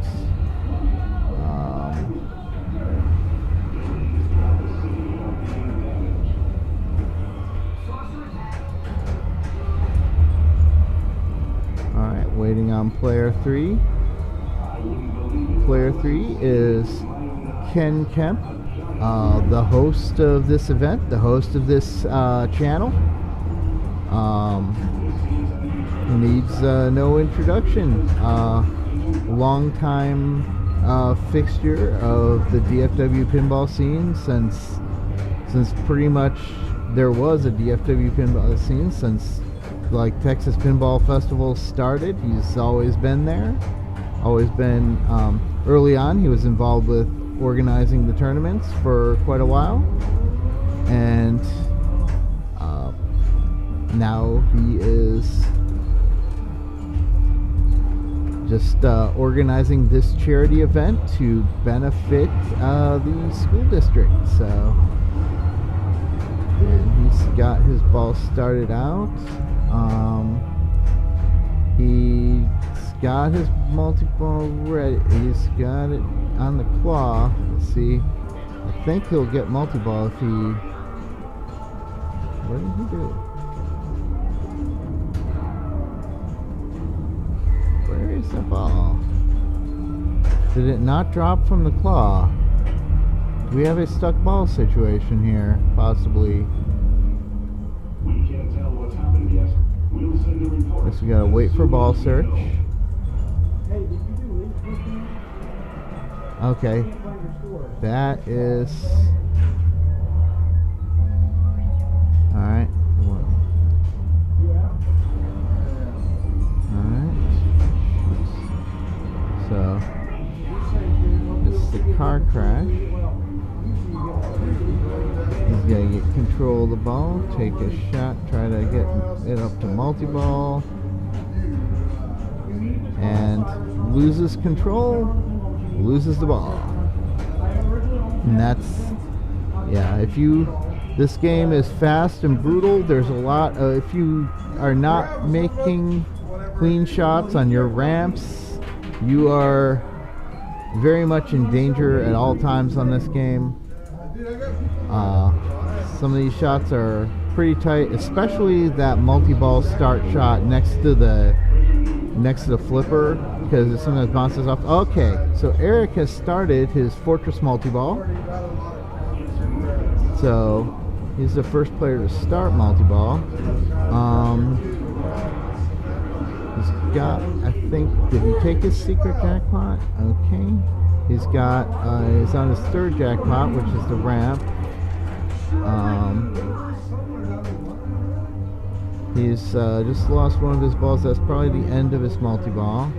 Alright, waiting on player 3. Player 3 is Ken Kemp, the host of this event, the host of this channel. He needs no introduction. Long-time fixture of the DFW pinball scene since pretty much there was a DFW pinball scene since like Texas Pinball Festival started. He's always been there. Always been early on. He was involved with organizing the tournaments for quite a while, and now he is just organizing this charity event to benefit the school district. So, and he's got his ball started out. He's got his multi-ball ready. He's got it on the claw. Let's see. I think he'll get multi-ball if he... What did he do? Where is the ball? Did it not drop from the claw? Do we have a stuck ball situation here? Possibly. Guess we gotta wait for ball search. Okay. That is... Alright. Alright. So, this is the car crash. He's gonna get control of the ball, take a shot, try to get it up to multi-ball, and loses control, loses the ball. And that's, yeah, this game is fast and brutal. There's a lot of, if you are not making clean shots on your ramps, you are very much in danger at all times on this game. Some of these shots are pretty tight, especially that multi-ball start shot next to the flipper, because it sometimes bounces off. Okay, so Eric has started his Fortress multi-ball. So he's the first player to start multi-ball. He's got, I think, did he take his secret jackpot? Okay. He's got, he's on his third jackpot, which is the ramp. He's just lost one of his balls. That's probably the end of his multi-ball.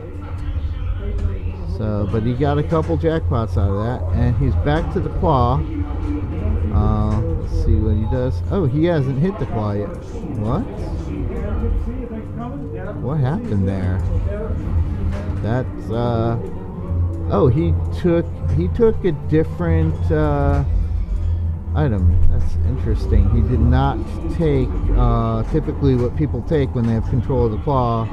So, but he got a couple jackpots out of that, and he's back to the claw. Let's see what he does. Oh, he hasn't hit the claw yet. What? What happened there? That's oh, he took a different item. That's interesting. He did not take typically what people take when they have control of the claw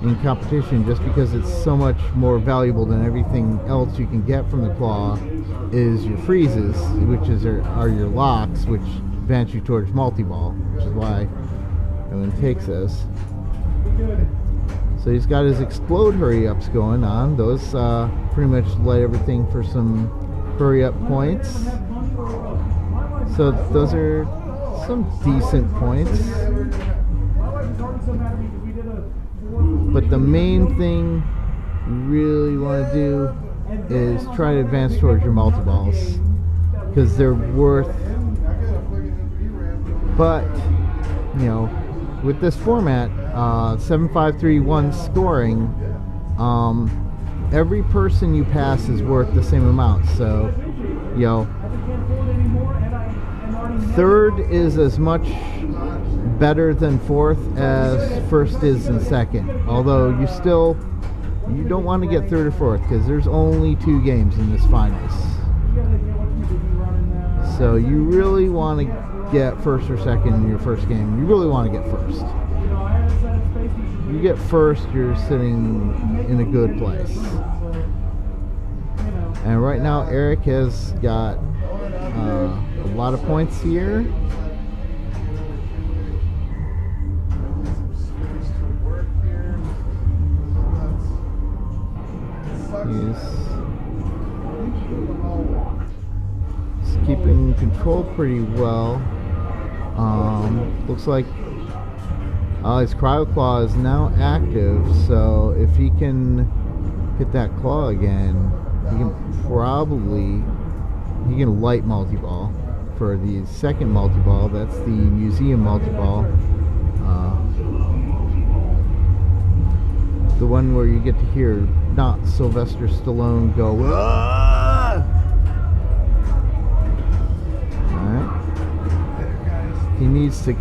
in competition, just because it's so much more valuable than everything else you can get from the claw, is your freezes, which are your locks, which advance you towards multi-ball, which is why everyone takes this. So he's got his explode hurry-ups going on. Those pretty much light everything for some hurry-up points. So those are some decent points. But the main thing you really want to do is try to advance towards your multi-balls, because they're worth. But, you know, with this format, 7-5-3-1 scoring, every person you pass is worth the same amount. So, you know, third is as much better than fourth as first is and second. Although you don't want to get third or fourth, because there's only 2 games in this finals. So you really want to get first or second in your first game. You really want to get first. You get first, you're sitting in a good place. And right now Eric has got a lot of points here. He's keeping control pretty well. Looks like his cryo claw is now active, so if he can hit that claw again, he can light multi-ball for the second multi-ball. That's the museum multi-ball, the one where you get to hear not Sylvester Stallone go, "Ah!" Alright. He needs to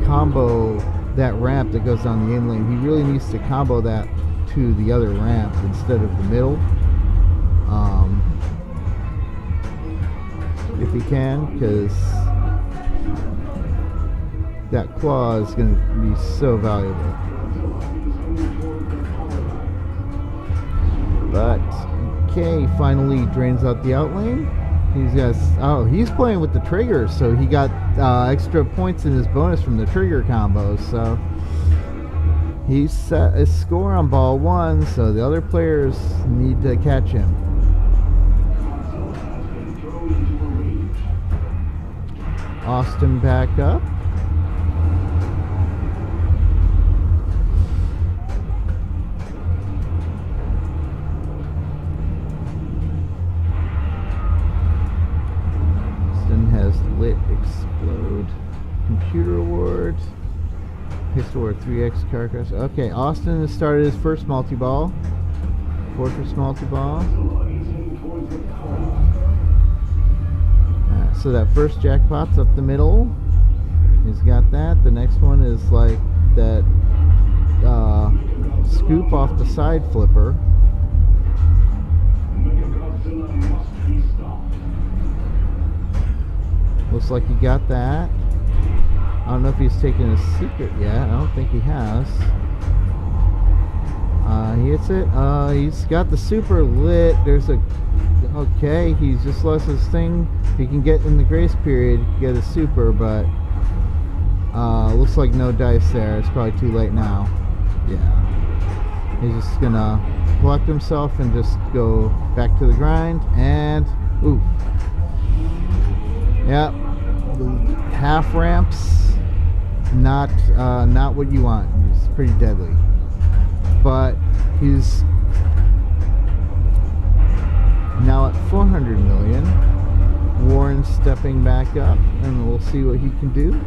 combo that ramp that goes down the in lane. He really needs to combo that to the other ramp instead of the middle. If he can, because that claw is going to be so valuable. But okay, finally drains out the out lane. He's playing with the triggers, so he got extra points in his bonus from the trigger combos. So he set a score on ball 1, so the other players need to catch him. Austin back up. Has lit explode. Computer award. Pistol award 3x car crash. Okay, Austin has started his first multi-ball. Fortress multi-ball. So that first jackpot's up the middle. He's got that. The next one is like that scoop off the side flipper. Looks like he got that. I don't know if he's taken a secret yet. I don't think he has. He hits it. He's got the super lit. Okay, he's just lost his thing. If he can get in the grace period, get a super, but looks like no dice there. It's probably too late now. Yeah. He's just gonna collect himself and just go back to the grind, and ooh. Yep, half ramps, not what you want. It's pretty deadly. But he's now at 400 million. Warren's stepping back up, and we'll see what he can do.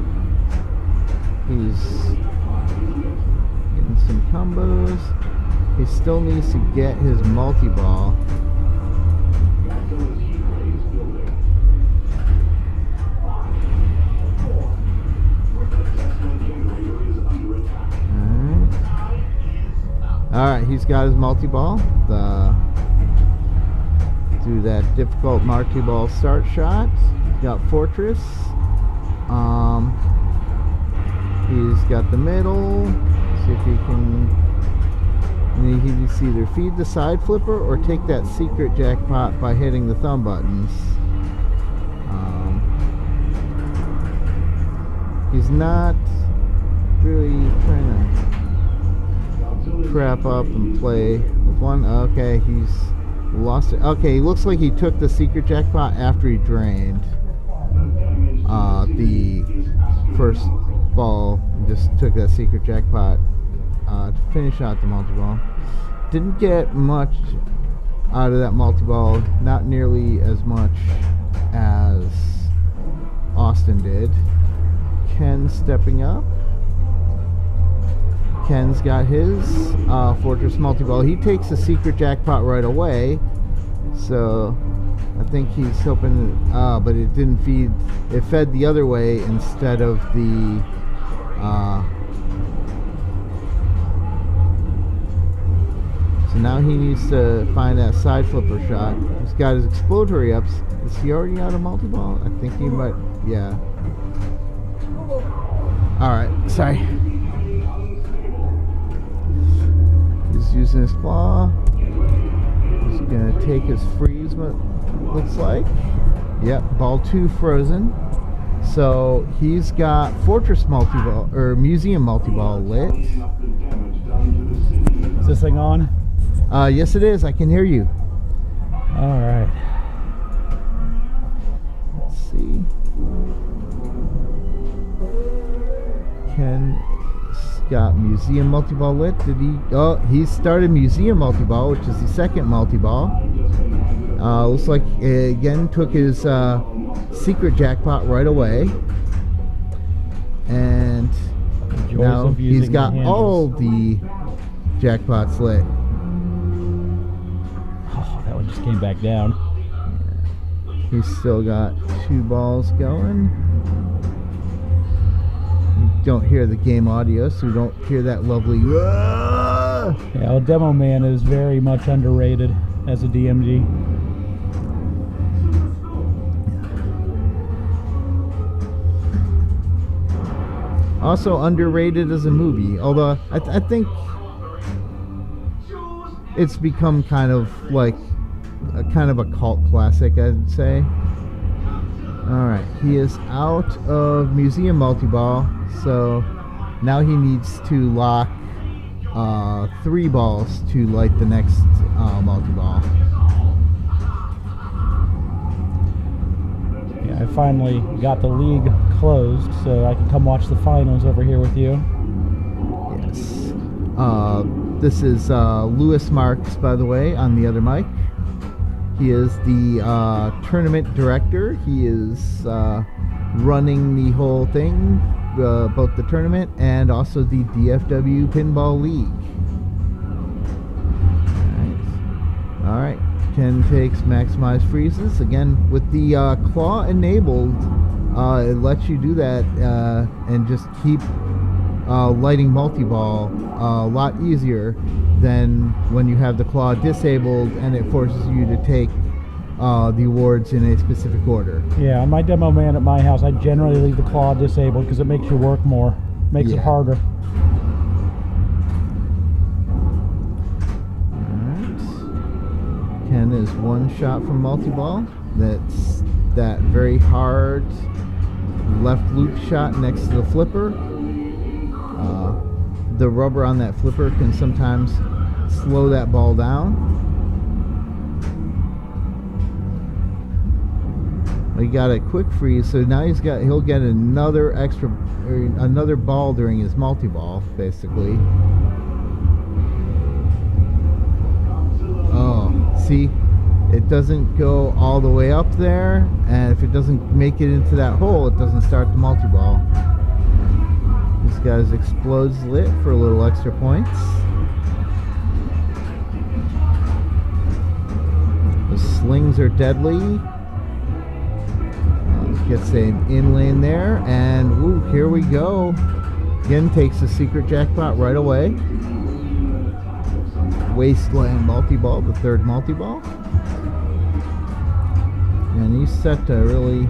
He's getting some combos. He still needs to get his multi-ball. Alright, he's got his multi-ball. Do that difficult multi-ball start shot. Got Fortress. He's got the middle. See if he can. And he's either feed the side flipper or take that secret jackpot by hitting the thumb buttons. He's not really trying to crap up and play with one. Okay, he's lost it. Okay, he looks like he took the secret jackpot after he drained the first ball. Just took that secret jackpot to finish out the multi-ball. Didn't get much out of that multi-ball, not nearly as much as Austin did. Ken stepping up. Ken's got his Fortress multi-ball. He takes the secret jackpot right away, so I think he's hoping, but it didn't feed. It fed the other way instead of the so now he needs to find that side flipper shot. He's got his explodatory ups. Is he already out of multi-ball? I think he might. Yeah. Alright, sorry. He's using his claw. He's gonna take his freeze, what looks like. Yep, ball 2 frozen. So he's got Fortress multi-ball, or Museum multi-ball lit. Is this thing on? Yes it is, I can hear you. Alright. Let's see. Ken got Museum multi-ball lit. Did he? Oh, he started Museum multi-ball, which is the second multi-ball. Looks like again took his secret jackpot right away, and now he's got all the jackpots lit. Oh, that one just came back down. He's still got 2 balls going. Don't hear the game audio, so we don't hear that lovely. Yeah, well, Demo Man is very much underrated as a DMG. Also underrated as a movie, although I think it's become kind of like a cult classic, I'd say. Alright, he is out of Museum multi-ball, so now he needs to lock 3 balls to light the next multi-ball. Yeah, I finally got the league closed, so I can come watch the finals over here with you. Yes. This is Lewis Marks, by the way, on the other mic. He is the tournament director. He is running the whole thing, both the tournament and also the DFW Pinball League. Alright, Ken takes maximize freezes. Again, with the claw enabled, it lets you do that and just keep lighting multi-ball a lot easier than when you have the claw disabled and it forces you to take the awards in a specific order. Yeah, on my Demo Man at my house, I generally leave the claw disabled because it makes you work more, makes it harder. Alright. Ken is 1 shot from multi-ball. That's that very hard left loop shot next to the flipper. The rubber on that flipper can sometimes slow that ball down. He got a quick freeze, so now he'll get another another ball during his multi-ball, basically. Oh, see, it doesn't go all the way up there, and if it doesn't make it into that hole, it doesn't start the multi-ball. This guy's explodes lit for a little extra points. The slings are deadly. Gets an in lane there, and ooh, here we go. Again, takes the secret jackpot right away. Wasteland multi-ball, the 3rd multi-ball. And he's set to really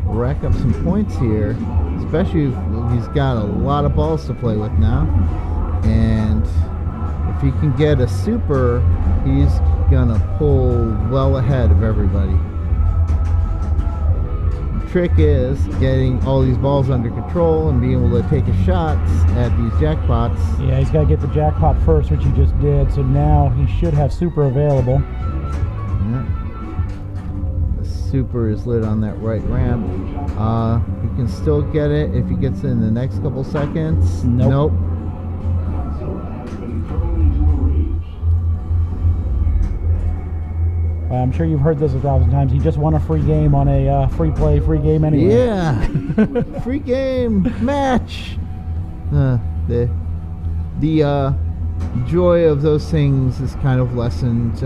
rack up some points here. He's especially if he's got a lot of balls to play with now. And if he can get a super, he's gonna pull well ahead of everybody. The trick is getting all these balls under control and being able to take his shots at these jackpots. Yeah, he's got to get the jackpot first, which he just did. So now he should have super available. Yeah. The super is lit on that right ramp. He can still get it if he gets it in the next couple seconds. Nope. I'm sure you've heard this 1,000 times. He just won a free game on a free play, free game anyway. Yeah, free game match. The joy of those things is kind of lessened.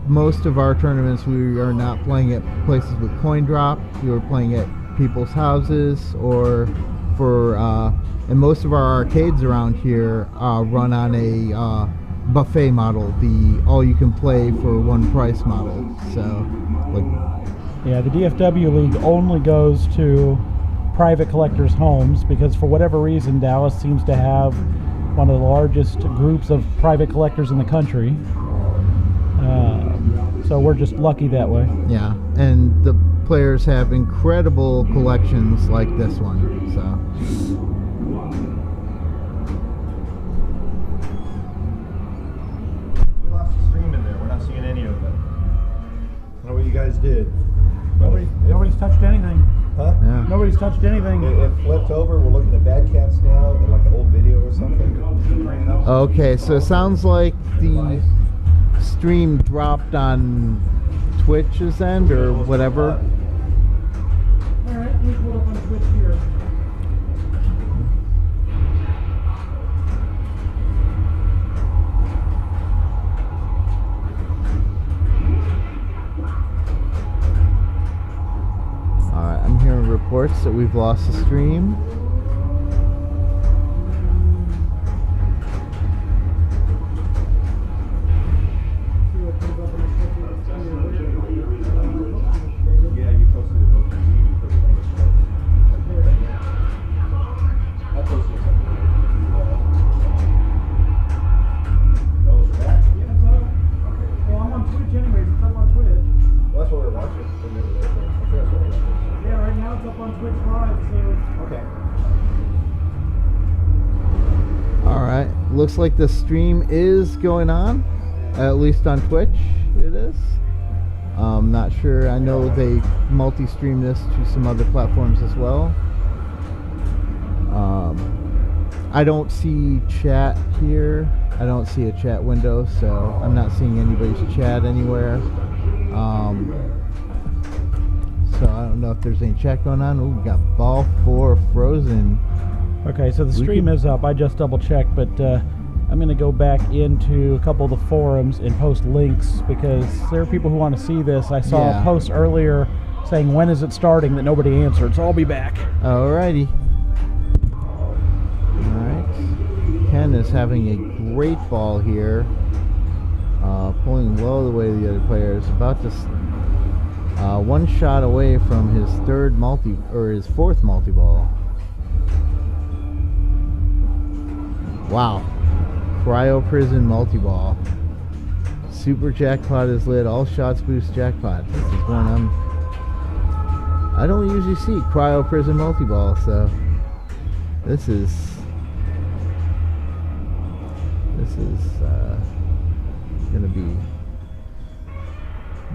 Most of our tournaments, we are not playing at places with coin drop. We were playing at people's houses, or and most of our arcades around here run on a buffet model, the all-you-can-play for one price model. So, yeah, the DFW League only goes to private collectors' homes because, for whatever reason, Dallas seems to have one of the largest groups of private collectors in the country. So we're just lucky that way. Yeah, and the players have incredible collections like this one. So. We lost the stream in there. We're not seeing any of it. I don't know what you guys did. Nobody's touched anything. Huh? Yeah. Nobody's touched anything. It flipped over. We're looking at Bad Cats now, and like an old video or something. Okay, so it sounds like the stream dropped on Twitch's end or whatever. Alright, we pulled up on Twitch here. Alright, I'm hearing reports that we've lost the stream. Yeah, you posted it on TV. I posted something. Oh, is that? Yeah, it's up. Well, I'm on Twitch anyways. It's up on Twitch. Well, that's what we're watching. I'm sure that's what we're watching. Yeah, right now it's up on Twitch Live, so... Okay. Alright, looks like the stream is going on, at least on Twitch it is. Not sure, I know they multi-stream this to some other platforms as well. I don't see chat here, I don't see a chat window, so I'm not seeing anybody's chat anywhere. So I don't know if there's any chat going on. Ooh, we got Ball 4 Frozen. Okay, so the stream is up. I just double checked, but I'm going to go back into a couple of the forums and post links because there are people who want to see this. I saw a post earlier saying, when is it starting, that nobody answered, so I'll be back. Alrighty. Alright. Ken is having a great ball here. Pulling well the way the other player is about to one shot away from his his fourth multi-ball. Wow. Cryo Prison multi-ball. Super jackpot is lit. All shots boost jackpot. This is one I don't usually see Cryo Prison multi-ball, so this is gonna be,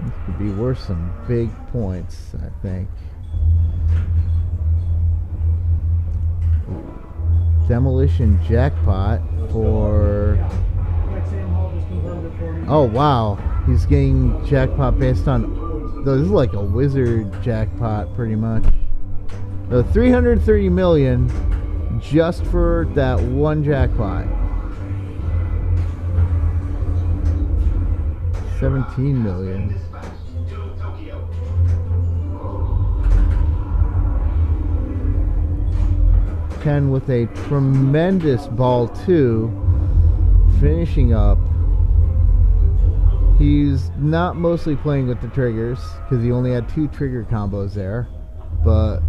this could be worth some big points, I think. Demolition jackpot for, oh wow, he's getting jackpot based on, this is like a wizard jackpot pretty much. 330 million just for that one jackpot. 17 million. Ken with a tremendous ball 2, finishing up. He's not mostly playing with the triggers because he only had 2 trigger combos there. but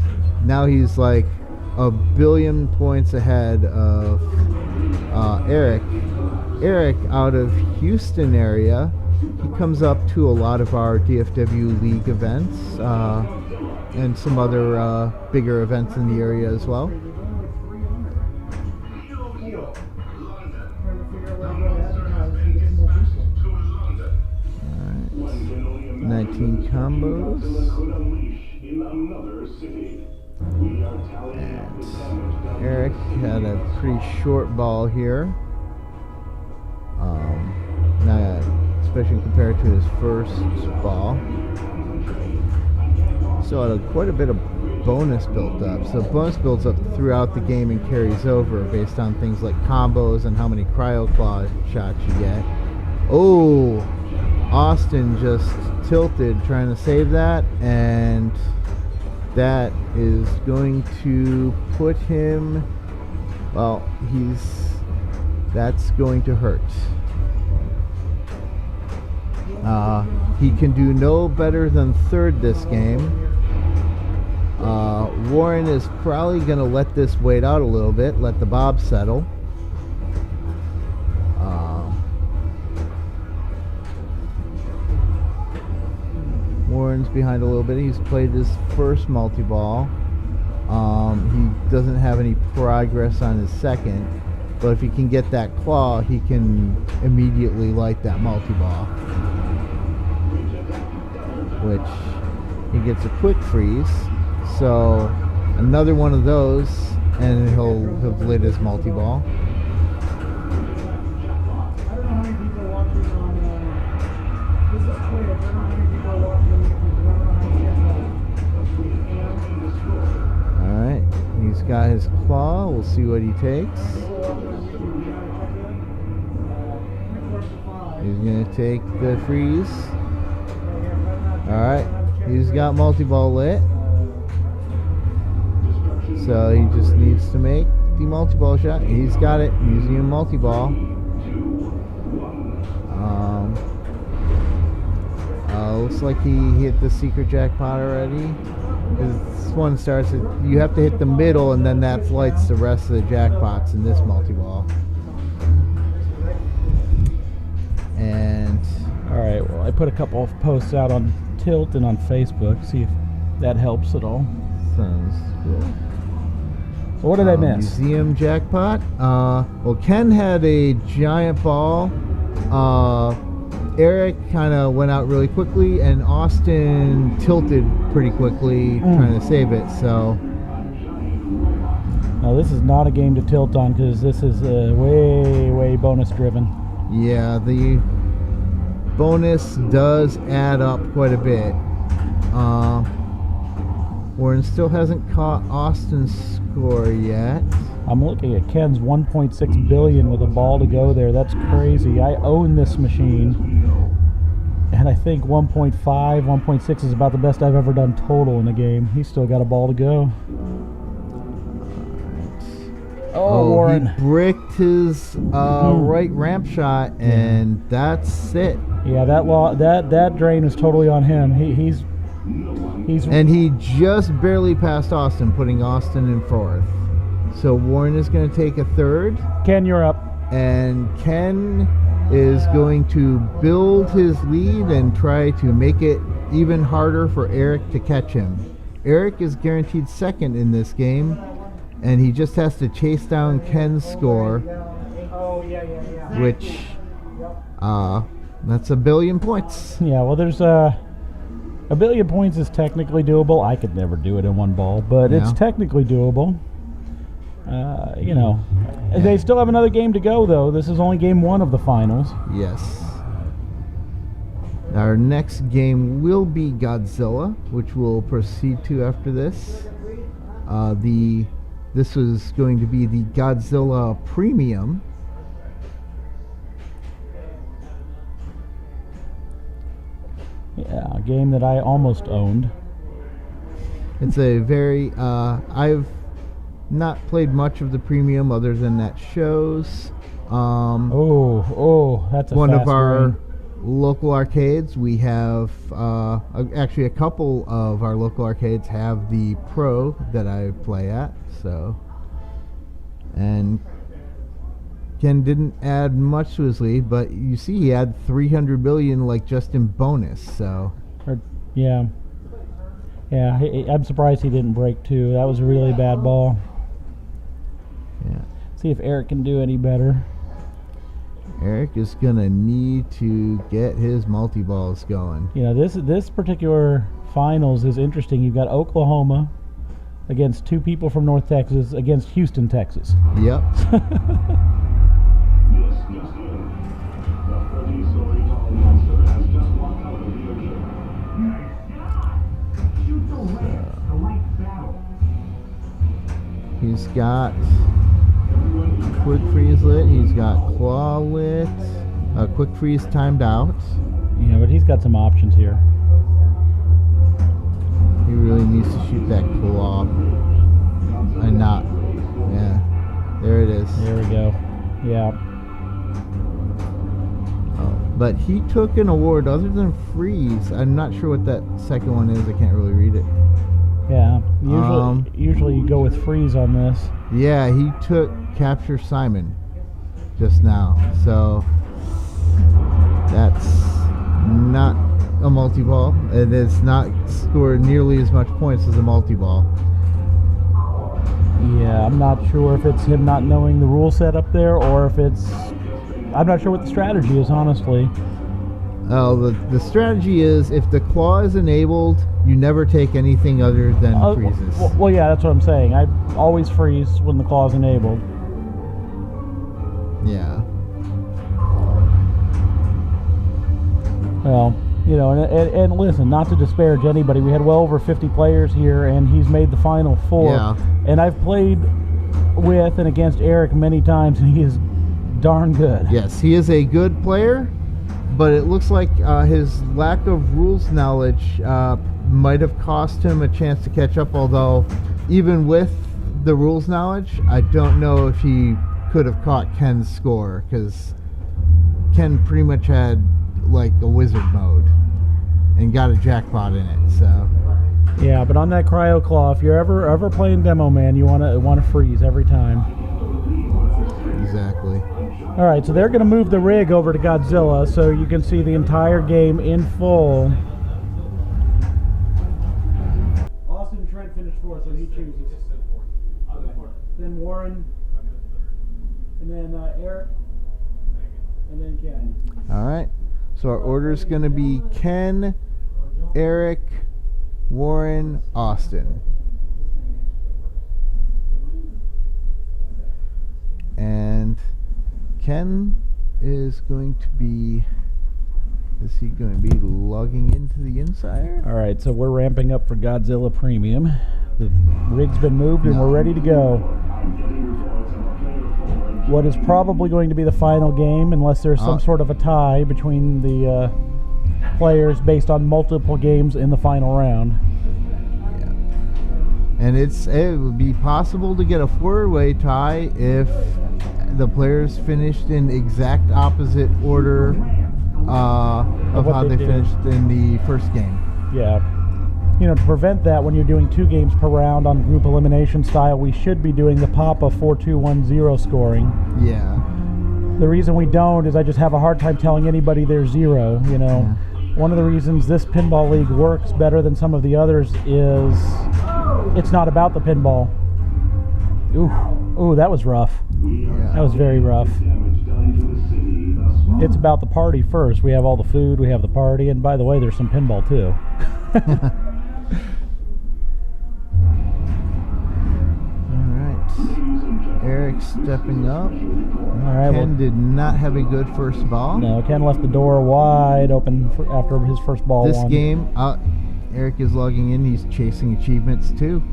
now he's like a billion points ahead of Eric. Eric, out of Houston area, he comes up to a lot of our DFW League events and some other bigger events in the area as well. Alright, 19 combos. And Eric had a pretty short ball here. Now, especially compared to his first ball. So had quite a bit of bonus built up. So bonus builds up throughout the game and carries over based on things like combos and how many cryo claw shots you get. Oh, Austin just tilted trying to save that, and that is going to put him, well, that's going to hurt. He can do no better than third this game. Warren is probably going to let this wait out a little bit, let the bob settle. Warren's behind a little bit. He's played his first multi-ball. He doesn't have any progress on his second, but if he can get that claw, he can immediately light that multi-ball, which he gets a quick freeze. So another one of those, and he'll have lit his multi-ball. Alright, he's got his claw. We'll see what he takes. He's going to take the freeze. Alright, he's got multi-ball lit. So he just needs to make the multi-ball shot. He's got it using a multi-ball. Looks like he hit the secret jackpot already. This one starts at, you have to hit the middle, and then that lights the rest of the jackpots in this multi-ball. And Alright, well, I put a couple of posts out on Tilt and on Facebook. See if that helps at all. sounds good. So what did I miss? Museum jackpot. Well, Ken had a giant ball. Eric kind of went out really quickly, and Austin tilted pretty quickly trying to save it. So now this is not a game to tilt on because this is way bonus driven. yeah, the bonus does add up quite a bit. Warren still hasn't caught Austin's score yet. I'm looking at Ken's 1.6 billion with a ball to go there. That's crazy. I own this machine, and I think 1.5, 1.6 is about the best I've ever done total in a game. He's still got a ball to go. Oh, Warren. He bricked his right ramp shot, and that's it. Yeah, that drain was totally on him. He's and he just barely passed Austin, putting Austin in fourth. So Warren is going to take a third. Ken, you're up. And Ken is going to build his lead and try to make it even harder for Eric to catch him. Eric is guaranteed second in this game, and he just has to chase down Ken's score, which that's 1 billion points. Yeah, well, there's a billion points is technically doable. I could never do it in one ball, but it's technically doable. You know, they still have another game to go, though. This is only game one of the finals. Yes. Our next game will be Godzilla, which we'll proceed to after this. This was going to be the Godzilla Premium. Yeah, a game that I almost owned. It's a very I've not played much of the Premium other than that shows. That's a one fast of our drain. local arcades, we have actually a couple of our local arcades have the Pro that I play at. So, and Ken didn't add much to his lead, but you see he had 300 billion like just in bonus. So, yeah. I'm surprised he didn't break 2. That was a really bad ball. yeah. See if Eric can do any better. Eric is gonna need to get his multi-balls going. You know, this particular finals is interesting. You've got Oklahoma against 2 people from North Texas against Houston, Texas. Yep. He's got quick freeze lit. He's got claw lit. Quick freeze timed out. Yeah, but he's got some options here. He really needs to shoot that claw. And not. Yeah. There it is. There we go. Yeah. But he took an award other than freeze. I'm not sure what that second one is. I can't really read it. Yeah. Usually you go with freeze on this. Yeah, he took Capture Simon just now. So that's not a multi-ball. And it's not scored nearly as much points as a multi-ball. Yeah, I'm not sure if it's him not knowing the rule set up there or if it's... I'm not sure what the strategy is, honestly. Oh, the strategy is if the claw is enabled, you never take anything other than freezes. Well, yeah, that's what I'm saying. I always freeze when the claw is enabled. Yeah. Well, you know, and listen, not to disparage anybody, we had well over 50 players here, and he's made the final 4. Yeah. And I've played with and against Eric many times, and he is darn good. Yes, he is a good player, but it looks like his lack of rules knowledge might have cost him a chance to catch up, although even with the rules knowledge, I don't know if he could have caught Ken's score, because Ken pretty much had like a wizard mode and got a jackpot in it. So yeah, but on that cryo claw, if you're ever playing demo, man, you want to freeze every time. Exactly. All right, so they're going to move the rig over to Godzilla so you can see the entire game in full. Austin and Trent finished 4th, so he chooses. Then Warren, and then Eric, and then Ken. All right. So our order is going to be Ken, Eric, Warren, Austin. And Ken is going to be... Is he going to be logging into the Insider? All right, so we're ramping up for Godzilla Premium. The rig's been moved and we're ready to go. What is probably going to be the final game, unless there's some sort of a tie between the players based on multiple games in the final round. Yeah. And it would be possible to get a 4-way tie if the players finished in exact opposite order of how they finished in the first game. Yeah. You know, to prevent that, when you're doing 2 games per round on group elimination style, we should be doing the Papa 4-2-1-0 scoring. Yeah. The reason we don't is I just have a hard time telling anybody they're 0, you know. Yeah. One of the reasons this pinball league works better than some of the others is it's not about the pinball. Ooh, that was rough. Yeah. That was very rough. It's about the party first. We have all the food, we have the party, and by the way, there's some pinball too. Eric stepping up. All right. Ken did not have a good first ball. No, Ken left the door wide open after his first ball. This game, Eric is logging in. He's chasing achievements too.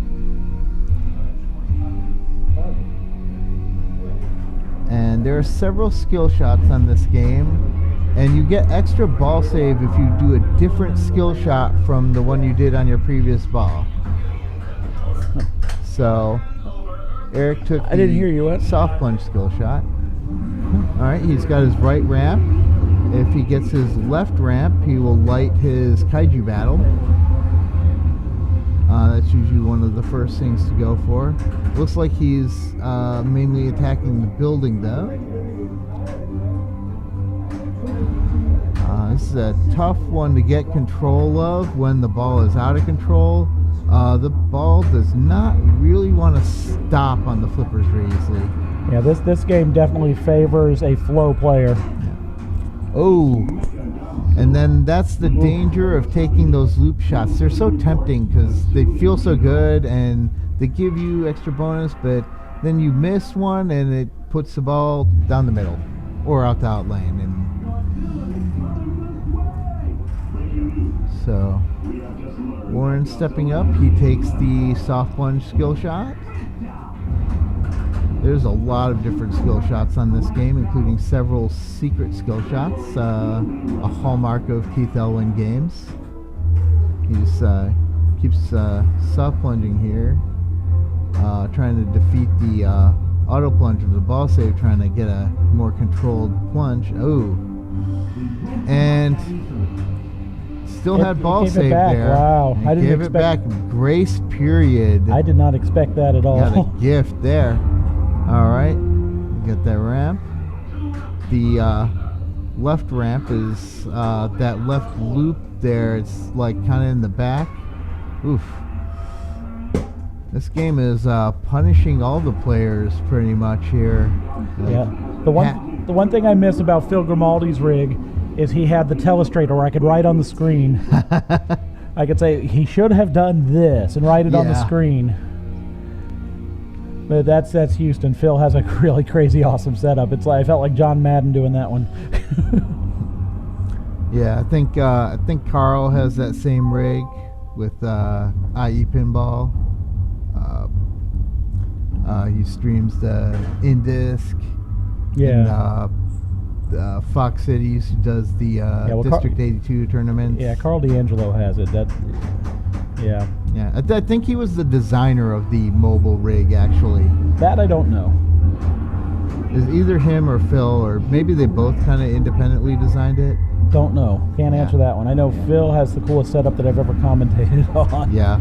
And there are several skill shots on this game, and you get extra ball save if you do a different skill shot from the one you did on your previous ball. So Eric took I didn't hear you. What? Soft plunge skill shot. All right, he's got his right ramp. If he gets his left ramp, he will light his kaiju battle. That's usually one of the first things to go for. Looks like he's mainly attacking the building though. This is a tough one to get control of when the ball is out of control. The ball does not really want to stop on the flippers very easily. Yeah, this game definitely favors a flow player. Oh, and then that's the danger of taking those loop shots. They're so tempting because they feel so good and they give you extra bonus, but then you miss one and it puts the ball down the middle or out the out lane. And so Warren stepping up, he takes the soft plunge skill shot. There's a lot of different skill shots on this game, including several secret skill shots, a hallmark of Keith Elwin games. He just keeps soft plunging here, trying to defeat the auto plunge of the ball save, trying to get a more controlled plunge. Oh, and still had ball save there. Wow, I didn't gave it back. Grace period. I did not expect that at all. Got a gift there. All right, get that ramp. The left ramp is that left loop there. It's like kind of in the back. Oof. This game is punishing all the players pretty much here. Yeah. The one thing I miss about Phil Grimaldi's rig is he had the telestrator where I could write on the screen. I could say he should have done this and write it on the screen. But that's Houston. Phil has a really crazy awesome setup. It's like I felt like John Madden doing that one. Yeah, I think Carl has that same rig with IE Pinball. He streams the In-Disc. Yeah. And Fox Cities does the District 82 tournaments. Yeah, Carl D'Angelo has it. Yeah. Yeah, I think he was the designer of the mobile rig, actually. That I don't know. Is either him or Phil, or maybe they both kind of independently designed it? Don't know. Can't answer that one. I know Phil has the coolest setup that I've ever commentated on. Yeah.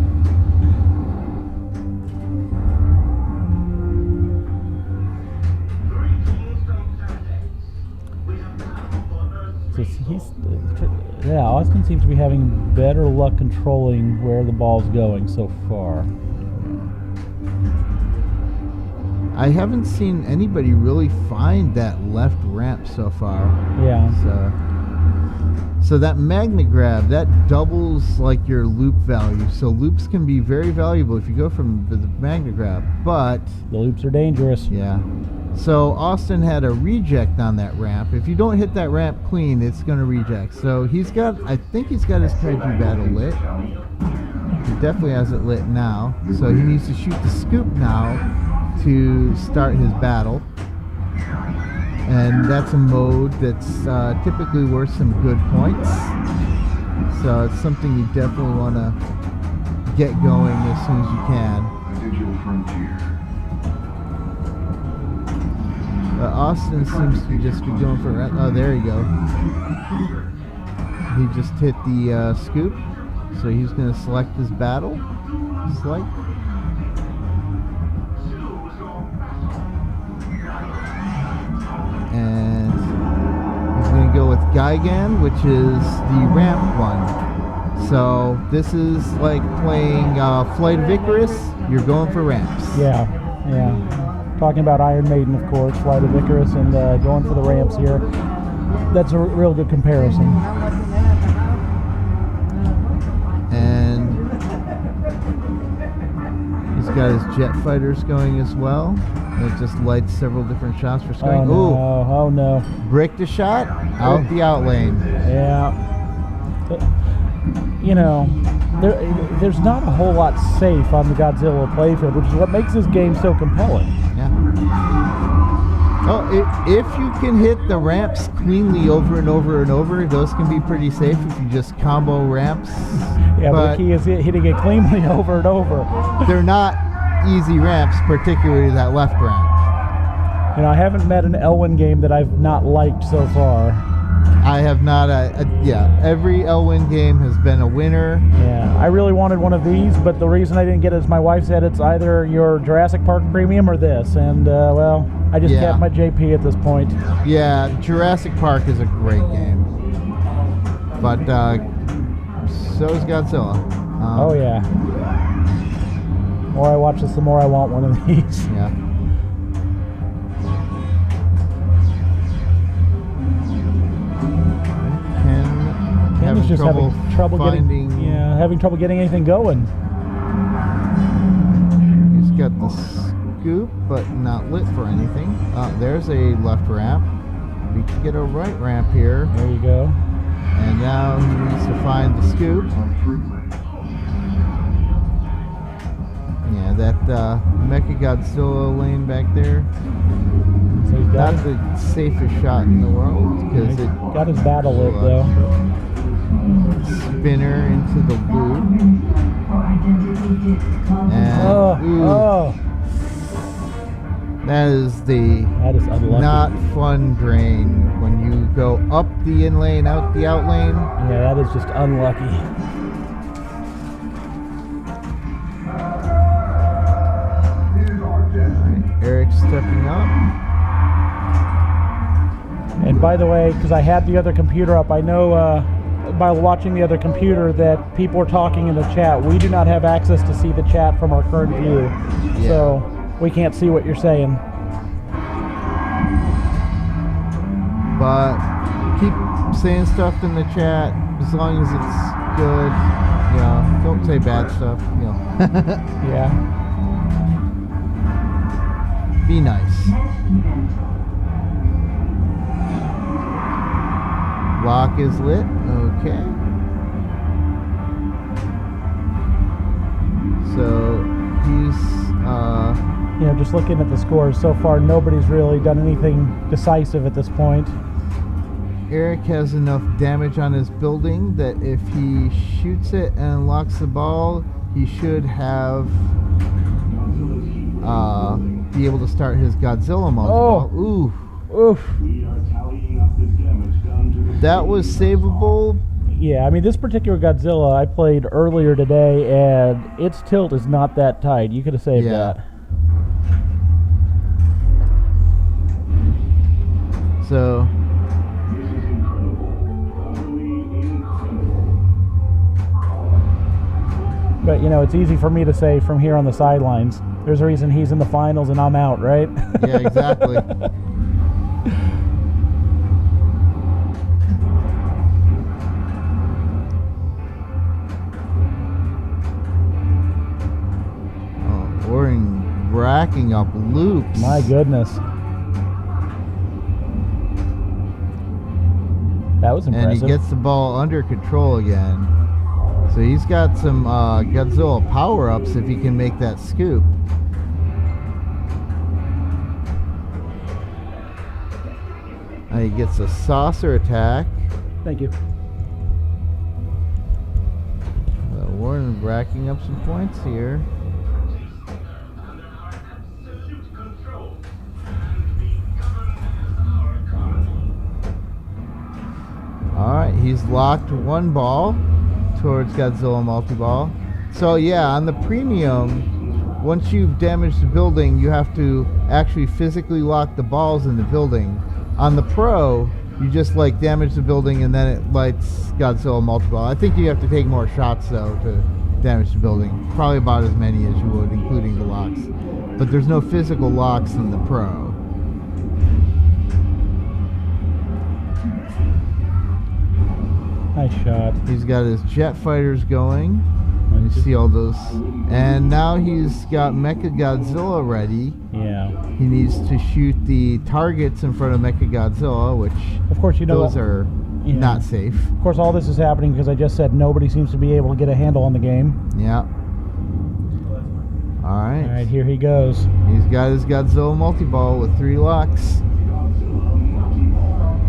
So Austin seems to be having better luck controlling where the ball's going so far. I haven't seen anybody really find that left ramp so far. Yeah. So that magnet grab, that doubles like your loop value. So loops can be very valuable if you go from the magnet grab, but the loops are dangerous. Yeah. So Austin had a reject on that ramp. If you don't hit that ramp clean, it's going to reject. So I think he's got his kaiju battle lit. He definitely has it lit now. So he needs to shoot the scoop now to start his battle. And that's a mode that's typically worth some good points. So it's something you definitely want to get going as soon as you can. Digital frontier. Austin seems to just be going for... Oh, there you go. He just hit the scoop. So he's going to select his battle. Select. And he's going to go with Gigan, which is the ramp one. So this is like playing Flight of Icarus. You're going for ramps. Yeah. Talking about Iron Maiden, of course, Flight of Icarus, and going for the ramps here. That's a real good comparison. And he's got his jet fighters going as well. It just lights several different shots for scoring. Oh no. Brick the shot, out the out lane. Yeah. You know, there's not a whole lot safe on the Godzilla playfield, which is what makes this game so compelling. Yeah. Oh, if you can hit the ramps cleanly over and over and over, those can be pretty safe if you just combo ramps. Yeah, but the key is hitting it cleanly over and over. They're not easy ramps, particularly that left ramp. You know, I haven't met an Elwin game that I've not liked so far. I have not. Yeah, every Elwyn game has been a winner. Yeah, I really wanted one of these, but the reason I didn't get it is my wife said it's either your Jurassic Park Premium or this, and well, I just kept my JP at this point. Yeah, Jurassic Park is a great game, but so is Godzilla. Oh yeah. The more I watch this, the more I want one of these. Yeah. Ken is just having trouble finding, having trouble getting anything going. He's got the scoop, but not lit for anything. There's a left ramp. We can get a right ramp here. There you go. And now he needs to find the scoop. Yeah, that Mecha Godzilla lane back there. So he's got Not the safest shot in the world because it got his battle lit though. Spinner into the loop. And that is unlucky. not fun drain when you go up the in lane, out the out lane. Yeah, that is just unlucky. Alright, Eric's stepping up. And by the way, because I had the other computer up, I know by watching the other computer that people are talking in the chat. We do not have access to see the chat from our current view, so we can't see what you're saying. But keep saying stuff in the chat as long as it's good. You know, don't say bad stuff. You know. Yeah. Be nice. Lock is lit. Okay. So he's just looking at the scores so far, nobody's really done anything decisive at this point. Eric has enough damage on his building that if he shoots it and unlocks the ball, he should have be able to start his Godzilla multi-ball. Ooh. Oof. That was savable. Yeah, I mean, this particular Godzilla I played earlier today, and its tilt is not that tight. You could have saved that. So but it's easy for me to say from here on the sidelines. There's a reason he's in the finals and I'm out, right? Yeah, exactly. We're racking up loops. My goodness. That was impressive. And he gets the ball under control again. So he's got some Godzilla power-ups if he can make that scoop. And he gets a saucer attack. Thank you. We're racking up some points here. Alright, he's locked one ball towards Godzilla multi-ball. So yeah, on the premium, once you've damaged the building, you have to actually physically lock the balls in the building. On the pro, you just damage the building and then it lights Godzilla multi-ball. I think you have to take more shots though to damage the building. Probably about as many as you would, including the locks. But there's no physical locks in the pro. Nice shot. He's got his jet fighters going. You see all those. And now he's got Mecha Godzilla ready. Yeah. He needs to shoot the targets in front of Mecha Godzilla, which of course those are not safe. Of course, all this is happening because I just said nobody seems to be able to get a handle on the game. Yeah. Alright. Alright, here he goes. He's got his Godzilla multi-ball with 3 locks.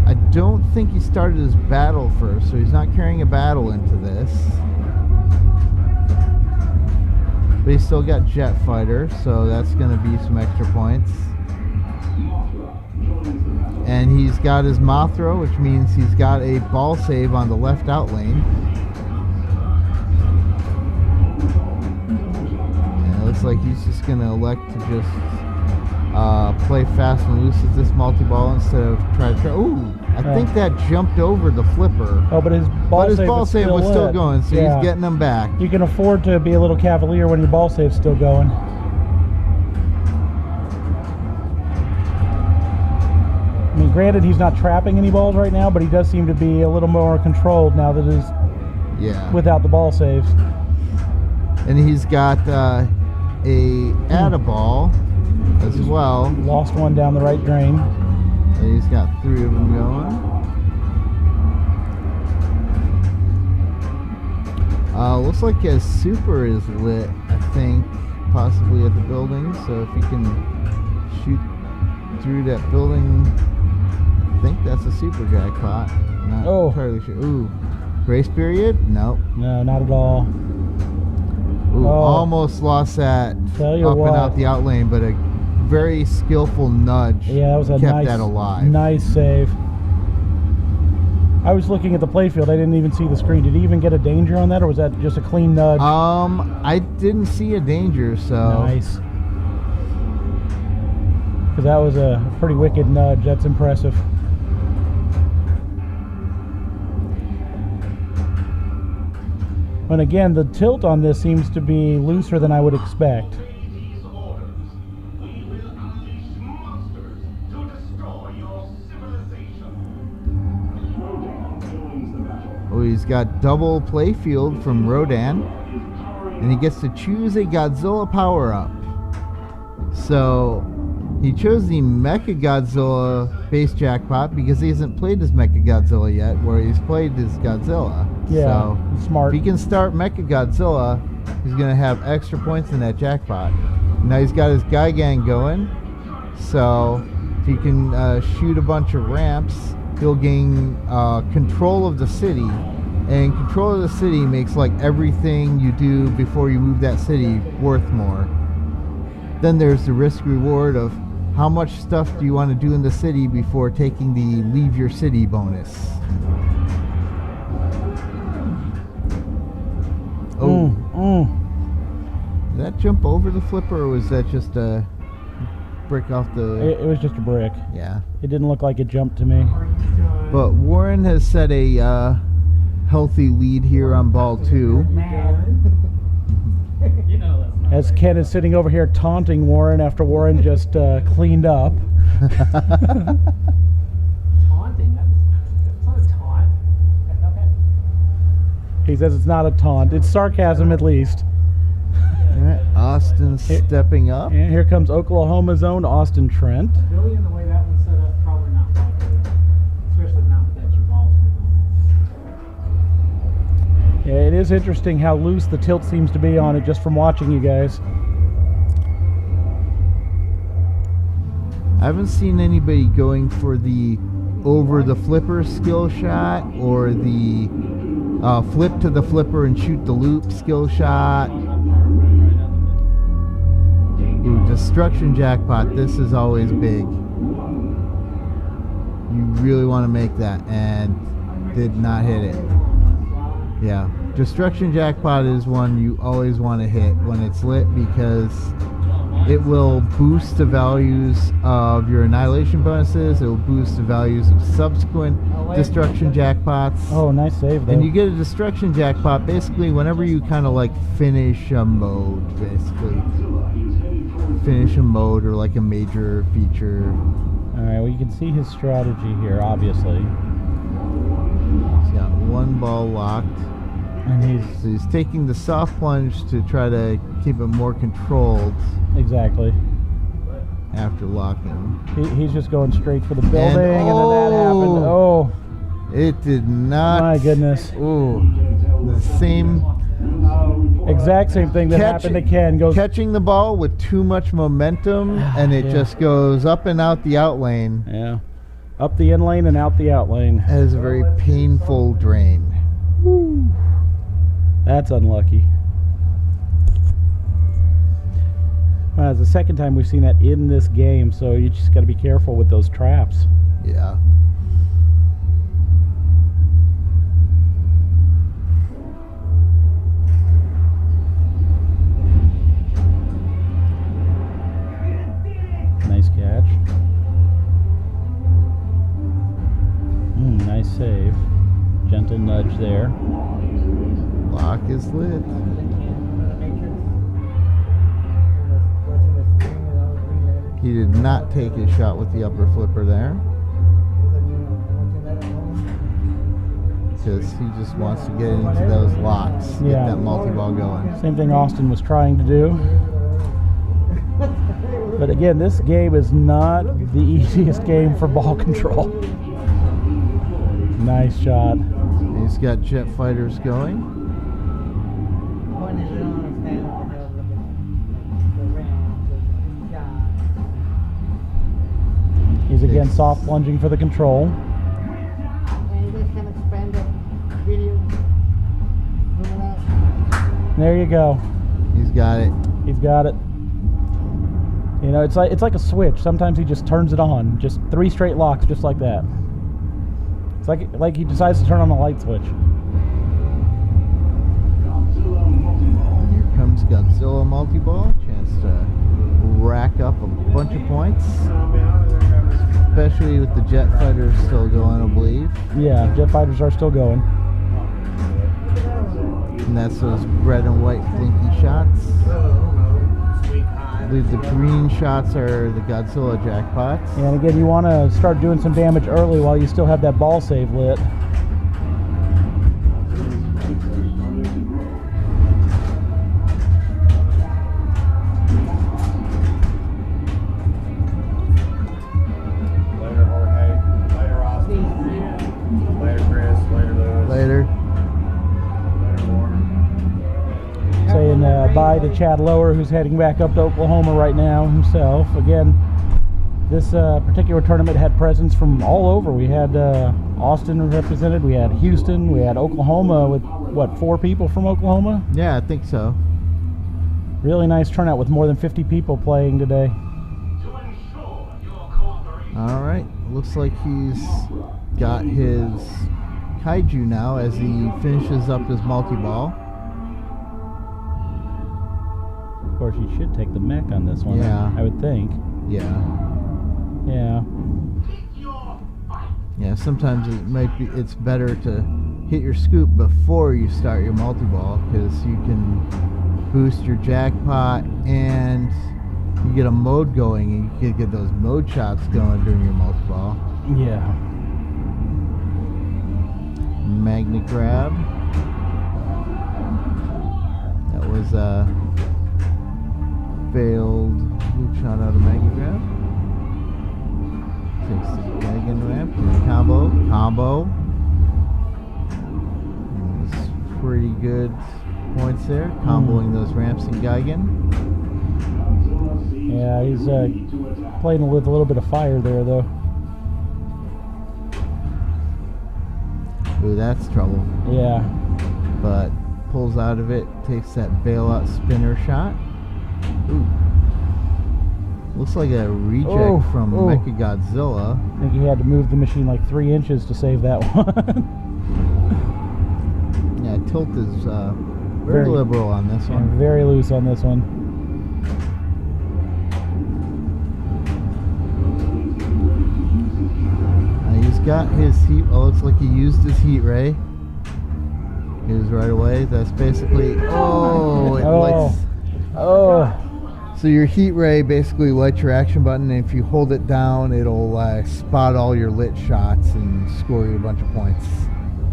I don't think he started his battle first, so he's not carrying a battle into this. But he's still got jet fighter, so that's going to be some extra points. And he's got his mouth throw, which means he's got a ball save on the left out lane. And it looks like he's just going to elect to just play fast and loose with this multi-ball instead of try to try. Ooh, I think that jumped over the flipper. Oh, but his ball save was still lit. going, so Yeah. he's getting them back. You can afford to be a little cavalier when your ball save's still going. I mean, granted, he's not trapping any balls right now, but he does seem to be a little more controlled now that he's without the ball saves. And he's got a add-a-ball as well. Lost one down the right drain. And he's got 3 of them going. Looks like his super is lit, I think, possibly at the building. So if he can shoot through that building, I think that's a super jackpot. Not entirely sure. Ooh, grace period? Nope. No, not at all. Ooh, almost lost that Tell you up what. and out the out lane, but a very skillful nudge Yeah, that was a kept that alive. nice save. I was looking at the playfield. I didn't even see the screen. Did he even get a danger on that, or was that just a clean nudge? I didn't see a danger, so Nice. Because that was a pretty wicked nudge. That's impressive. And again, the tilt on this seems to be looser than I would expect. Oh, he's got double playfield from Rodan, and he gets to choose a Godzilla power-up. So he chose the Mecha Godzilla base jackpot because he hasn't played his Mecha Godzilla yet, where he's played his Godzilla. Yeah, so smart. If he can start Mecha Godzilla, he's going to have extra points in that jackpot. Now he's got his Gigan going, so if he can shoot a bunch of ramps, he'll gain control of the city. And control of the city makes like everything you do before you move that city worth more. Then there's the risk reward of how much stuff do you want to do in the city before taking the leave your city bonus. Did that jump over the flipper, or was that just a brick off the... It was just a brick. Yeah. It didn't look like it jumped to me. But Warren has set a healthy lead here on ball 2. As Ken is sitting over here taunting Warren after Warren just cleaned up. Taunting? That's not a taunt. Okay. He says it's not a taunt. It's sarcasm at least. All right, Austin stepping up. And here comes Oklahoma's own Austin Trent. Billy, and the way that one's set up, probably not popular. Especially now that your balls are Yeah, it is interesting how loose the tilt seems to be on it just from watching you guys. I haven't seen anybody going for the over the flipper skill shot or the flip to the flipper and shoot the loop skill shot. Ooh, destruction jackpot. This is always big. You really want to make that, and did not hit it. Yeah, destruction jackpot is one you always want to hit when it's lit, because it will boost the values of your annihilation bonuses. It will boost the values of subsequent destruction jackpots. Oh, nice save though. And you get a destruction jackpot basically whenever you kind of like finish a mode, basically. Finish a mode or like a major feature. Alright, well you can see his strategy here, obviously. He's got one ball locked. And So he's taking the soft plunge to try to keep it more controlled exactly. after locking. He's just going straight for the building, and then that happened. Oh, It did not. my goodness. Ooh. The same. Exact same thing that happened to Ken. Goes Catching the ball with too much momentum, and it Yeah. just goes up and out the out lane. Yeah. Up the in lane and out the out lane. That is a very painful drain. That's unlucky. Well, it's the second time we've seen that in this game, so you just got to be careful with those traps. Yeah. Nice catch. Nice save. Gentle nudge there. Lock is lit. He did not take his shot with the upper flipper there. Because he just wants to get into those locks, get Yeah. that multi-ball going. Same thing Austin was trying to do. But again, this game is not the easiest game for ball control. Nice shot. He's got jet fighters going. One is on stand up the ring, He's again soft plunging for the control. and this can expand the video. Zoom it out. There you go. He's got it. He's got it. You know, it's like a switch. Sometimes he just turns it on. Just 3 straight locks, just like that. It's like he decides to turn on the light switch. Here comes Godzilla multi-ball. Chance to rack up a bunch of points. Especially with the jet fighters still going, I believe. Yeah, jet fighters are still going. And that's those red and white blinky shots. I believe the green shots are the Godzilla jackpots. And again, you want to start doing some damage early while you still have that ball save lit. Later, Jorge. Later, Austin. Later, Chris. Later, Lewis. Later. Later, Warner. Saying bye to Chad Lower, who's heading back up to Oklahoma right now himself. Again, this particular tournament had presence from all over. We had Austin represented, we had Houston, we had Oklahoma with, what, 4 people from Oklahoma? Yeah, I think so. Really nice turnout with more than 50 people playing today. All right. Looks like he's got his kaiju now as he finishes up his multi-ball. Of course, you should take the mech on this one, Yeah. I would think. Yeah. Yeah. Yeah, sometimes it's better to hit your scoop before you start your multi-ball because you can boost your jackpot and you get a mode going and you can get those mode shots going during your multi-ball. Yeah. Magnet grab. That was a failed loop shot out of magnet grab. Takes the Geigen ramp, combo. And it was pretty good points there, comboing those ramps in Geigen. Yeah, he's playing with a little bit of fire there, though. Ooh, that's trouble. Yeah. But pulls out of it, takes that bailout spinner shot. Ooh. Looks like a reject from Mechagodzilla. I think he had to move the machine like 3 inches to save that one. Yeah, tilt is very liberal on this one. And very loose on this one. He's got his heat. Oh, looks like he used his heat ray. He was right away. That's basically. Oh, it lights. Oh. So your heat ray basically lights your action button, and if you hold it down, it'll spot all your lit shots and score you a bunch of points.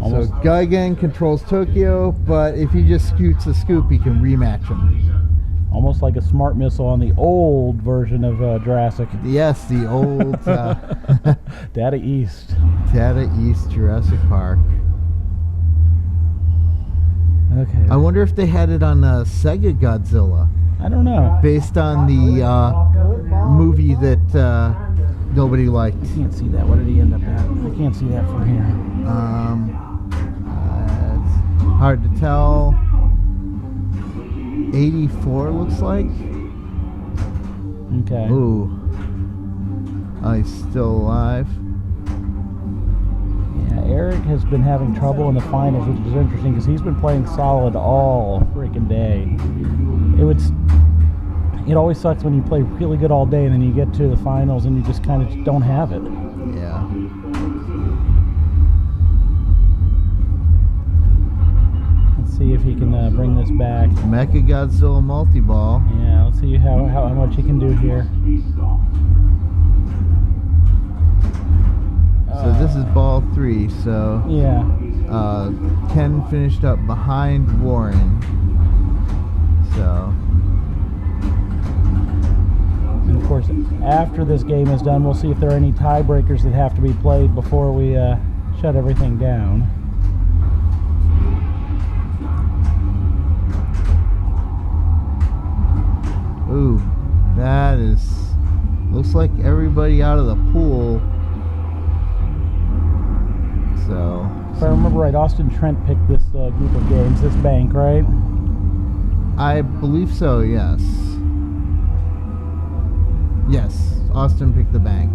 Almost. So Geigen controls Tokyo, but if he just scoots a scoop, he can rematch him. Almost like a smart missile on the old version of Jurassic. Yes, the old Data East. Data East Jurassic Park. Okay. I wonder if they had it on Sega Godzilla, I don't know. based on the movie that nobody liked. I can't see that. What did he end up at? I can't see that from here. It's hard to tell. 84 looks like. Okay. Ooh. Oh, he's still alive. Eric has been having trouble in the finals, which is interesting because he's been playing solid all freaking day. It always sucks when you play really good all day and then you get to the finals and you just kind of don't have it. Yeah. Let's see if he can bring this back. Mecha Godzilla multi-ball. Yeah, let's see how much he can do here. So this is ball 3. So Yeah. Ken finished up behind Warren. So. And of course, after this game is done, we'll see if there are any tiebreakers that have to be played before we shut everything down. Ooh, that looks like everybody out of the pool. So. If I remember right, Austin Trent picked this group of games, this bank, right? I believe so, yes. Yes, Austin picked the bank.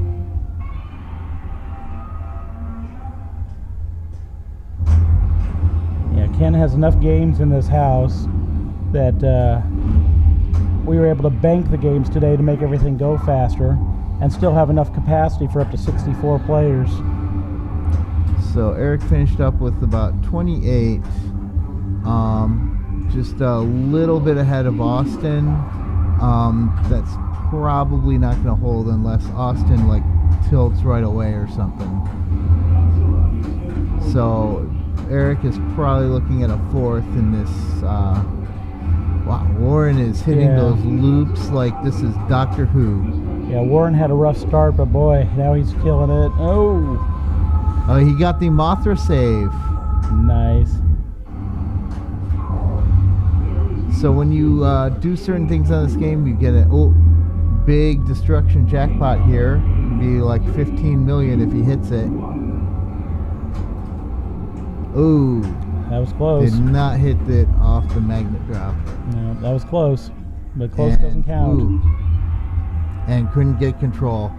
Yeah, Ken has enough games in this house that we were able to bank the games today to make everything go faster and still have enough capacity for up to 64 players. So Eric finished up with about 28, just a little bit ahead of Austin. That's probably not going to hold unless Austin like tilts right away or something. So Eric is probably looking at a 4th in this. Wow, Warren is hitting those loops like this is Doctor Who. Yeah, Warren had a rough start, but boy, now he's killing it. Oh, he got the Mothra save. Nice. So when you do certain things on this game, you get a big destruction jackpot here. It'd be like 15 million if he hits it. Ooh, that was close. Did not hit it off the magnet drop. No, that was close, but close doesn't count. Ooh, and couldn't get control.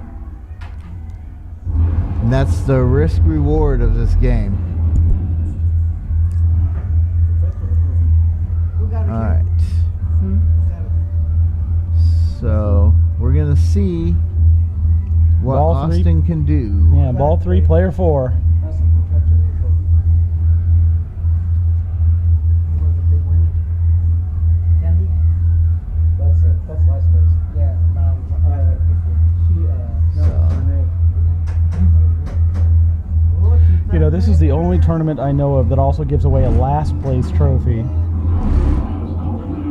And that's the risk reward of this game. Alright. So we're gonna see what Ball Austin can do. Yeah, ball 3, player 4. That's last place. Yeah. You know, this is the only tournament I know of that also gives away a last place trophy.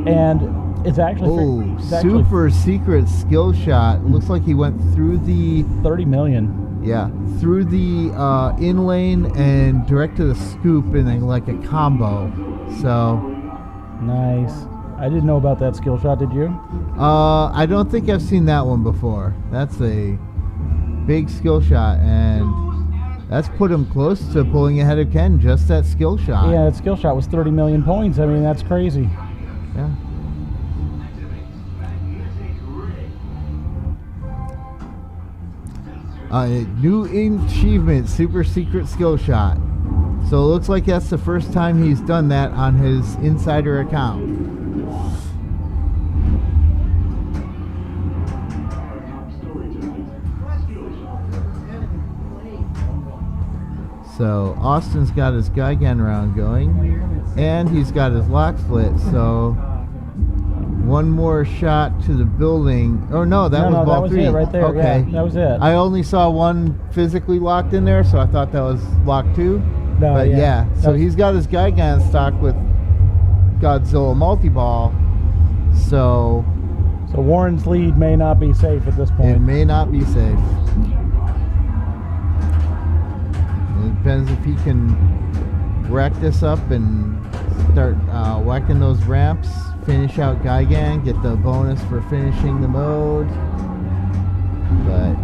And it's actually super secret skill shot. It looks like he went through the 30 million. Yeah, through the in lane and direct to the scoop and then like a combo. So nice. I didn't know about that skill shot, did you? I don't think I've seen that one before. That's a big skill shot, and that's put him close to pulling ahead of Ken, just that skill shot. Yeah, that skill shot was 30 million points. I mean, that's crazy. Yeah. New achievement, super secret skill shot. So it looks like that's the first time he's done that on his insider account. So Austin's got his Gigan round going, and he's got his lock split. So one more shot to the building. Oh no, that was ball 3. It right there. Okay, yeah, that was it. I only saw one physically locked in there, so I thought that was lock 2. No, but yeah, so he's got his Gigan stock with Godzilla multi-ball. So Warren's lead may not be safe at this point. It may not be safe. It depends if he can rack this up and start whacking those ramps, finish out Gigan, get the bonus for finishing the mode. But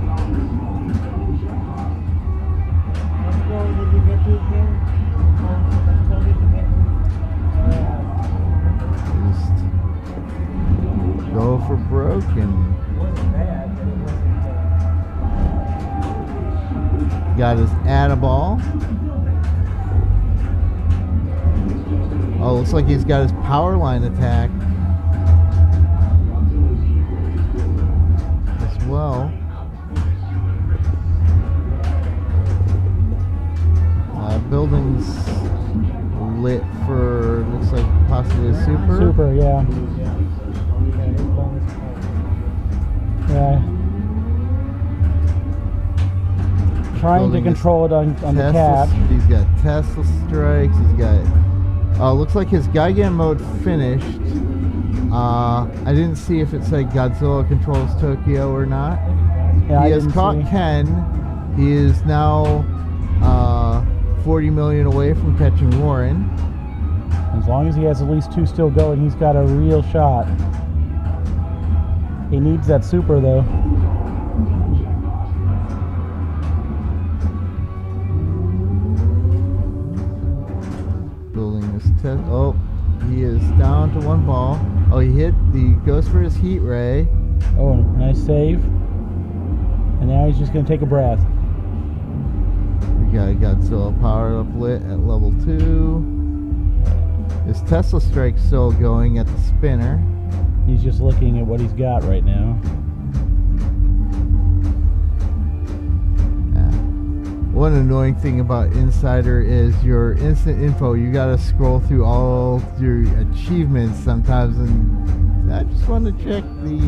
just go for broke and got his add-a-ball. Oh, looks like he's got his power line attack as well. Building's lit for, looks like possibly a super. Super, yeah. Yeah. Trying to control it on the cat. He's got Tesla strikes. He's got. Looks like his Gigan mode finished. I didn't see if it said Godzilla controls Tokyo or not. Yeah, he has caught Ken. He is now 40 million away from catching Warren. As long as he has at least 2 still going, he's got a real shot. He needs that super though. Building this test. Oh, he is down to 1 ball. Oh, he goes for his heat ray. Oh, nice save. And now he's just going to take a breath. We got Godzilla powered up lit at level 2. His Tesla strike's still going at the spinner. He's just looking at what he's got right now. One annoying thing about Insider is your instant info. You gotta scroll through all your achievements sometimes, and I just want to check the.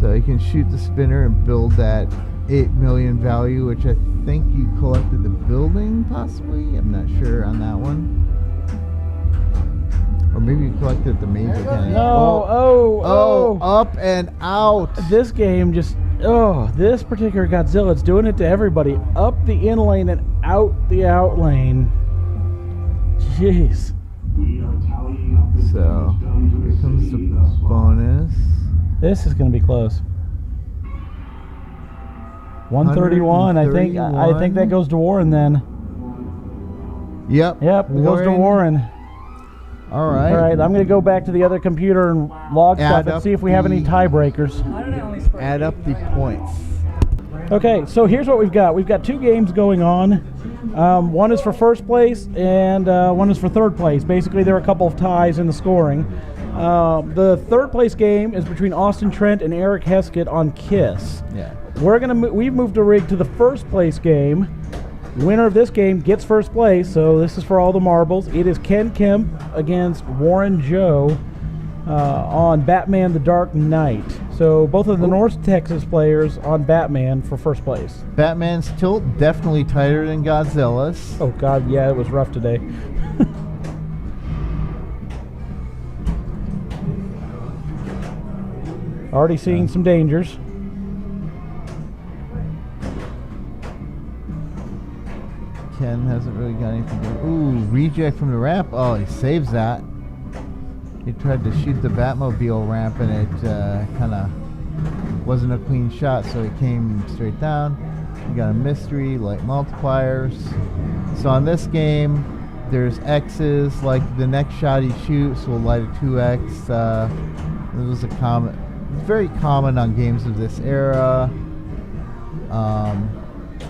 So you can shoot the spinner and build that 8 million value, which I think you collected the building possibly. I'm not sure on that one. Or maybe you collected the major cannon. No, up and out. This game just, this particular Godzilla, it's doing it to everybody. Up the in lane and out the out lane. Jeez. So, here comes the bonus. This is going to be close. 131. I think that goes to Warren then. Yep. Yep, it goes to Warren. All right. All right, I'm going to go back to the other computer and log stuff and see if we have any tiebreakers. Add up the points. Okay, so here's what we've got. We've got 2 games going on. One is for first place and one is for third place. Basically, there are a couple of ties in the scoring. The third place game is between Austin Trent and Eric Heskett on KISS. Yeah. We've moved a rig to the first place game. The winner of this game gets first place, so this is for all the marbles. It is Ken Kemp against Warren Joe on Batman the Dark Knight. So both of the North Texas players on Batman for first place. Batman's tilt definitely tighter than Godzilla's. Oh god, yeah, it was rough today. Already seeing some dangers. Ken hasn't really got anything to do. Ooh, reject from the ramp. Oh, he saves that. He tried to shoot the Batmobile ramp and it kind of wasn't a clean shot, so it came straight down. You got a mystery, light multipliers. So on this game, there's X's, like the next shot he shoots will light a 2X. This was very common on games of this era.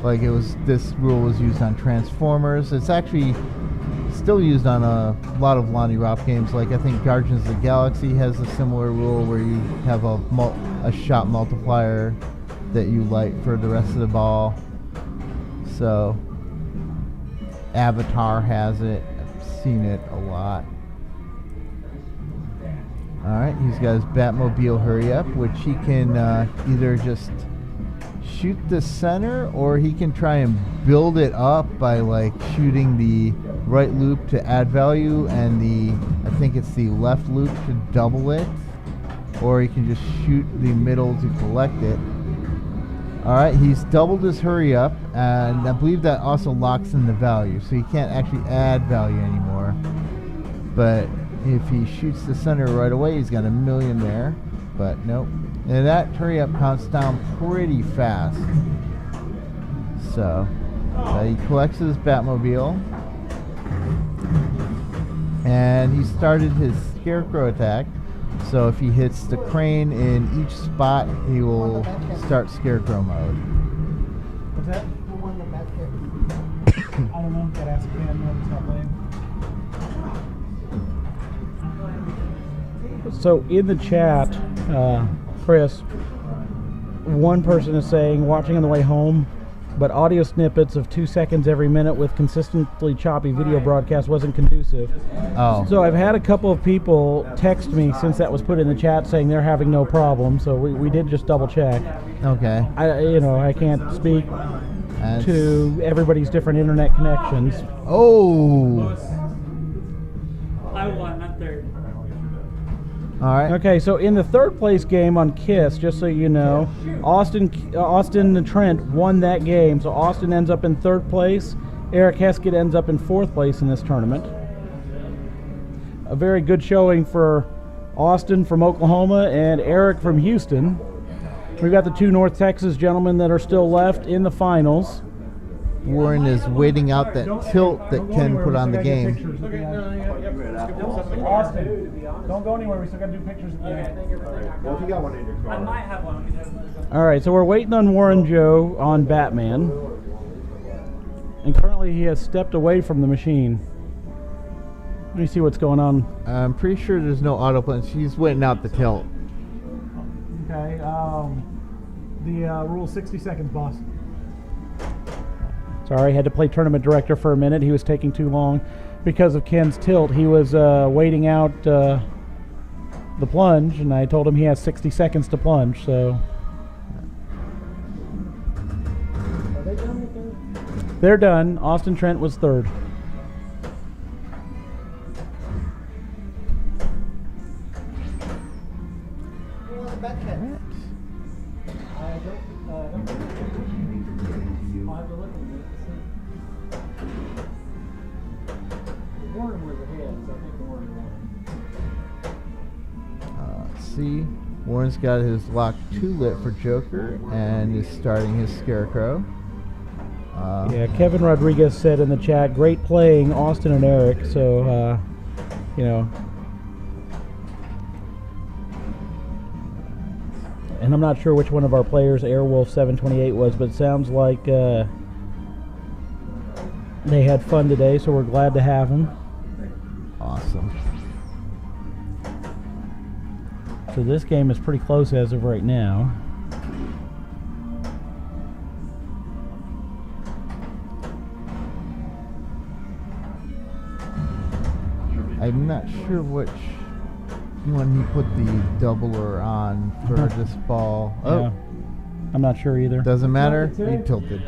Like this rule was used on Transformers. It's actually still used on a lot of Lonnie Roth games. Like I think Guardians of the Galaxy has a similar rule where you have a shot multiplier that you light for the rest of the ball. So Avatar has it. I've seen it a lot. Alright, he's got his Batmobile hurry up, which he can either just shoot the center, or he can try and build it up by like shooting the right loop to add value and I think it's the left loop to double it, or he can just shoot the middle to collect it. Alright, he's doubled his hurry up, and I believe that also locks in the value, so he can't actually add value anymore. But if he shoots the center right away, he's got 1 million there, but nope. And that hurry up counts down pretty fast. So he collects his Batmobile, and he started his Scarecrow attack. So if he hits the crane in each spot, he will start Scarecrow mode. What's that? I don't know. ask Ken when to stop playing. So in the chat, Chris, one person is saying watching on the way home, but audio snippets of 2 seconds every minute with consistently choppy video broadcast wasn't conducive. Oh. So I've had a couple of people text me since that was put in the chat saying they're having no problem. So we did just double check. Okay. I can't speak to everybody's different internet connections. Oh. I won, not third. All right. Okay, so in the third place game on KISS, just so you know, Austin and Trent won that game. So Austin ends up in third place. Eric Heskett ends up in fourth place in this tournament. A very good showing for Austin from Oklahoma and Eric from Houston. We've got the two North Texas gentlemen that are still left in the finals. Warren is waiting out that tilt that Ken put on the game. Austin, don't go anywhere. We still got to do pictures at the end. Well, if you got one in your car. I might have one. All right, so we're waiting on Warren Joe on Batman. And currently he has stepped away from the machine. Let me see what's going on. I'm pretty sure there's no auto play. She's waiting out the tilt. Okay, the rule 60 seconds, boss. Sorry, had to play tournament director for a minute. He was taking too long because of Ken's tilt. He was waiting out the plunge, and I told him he has 60 seconds to plunge, so... Are they done with third? They're done. Austin Trent was third. I'll have to look at it. Warren was ahead, so I think Warren won. Let's see. Warren's got his lock 2 lit for Joker and is starting his Scarecrow. Yeah, Kevin Rodriguez said in the chat, great playing, Austin and Eric. So, you know. And I'm not sure which one of our players Airwolf 728 was, but it sounds like they had fun today, so we're glad to have them. Awesome. So this game is pretty close as of right now. I'm not sure which one he put the doubler on for this ball. Oh, Yeah. I'm not sure either. doesn't matter. He tilted.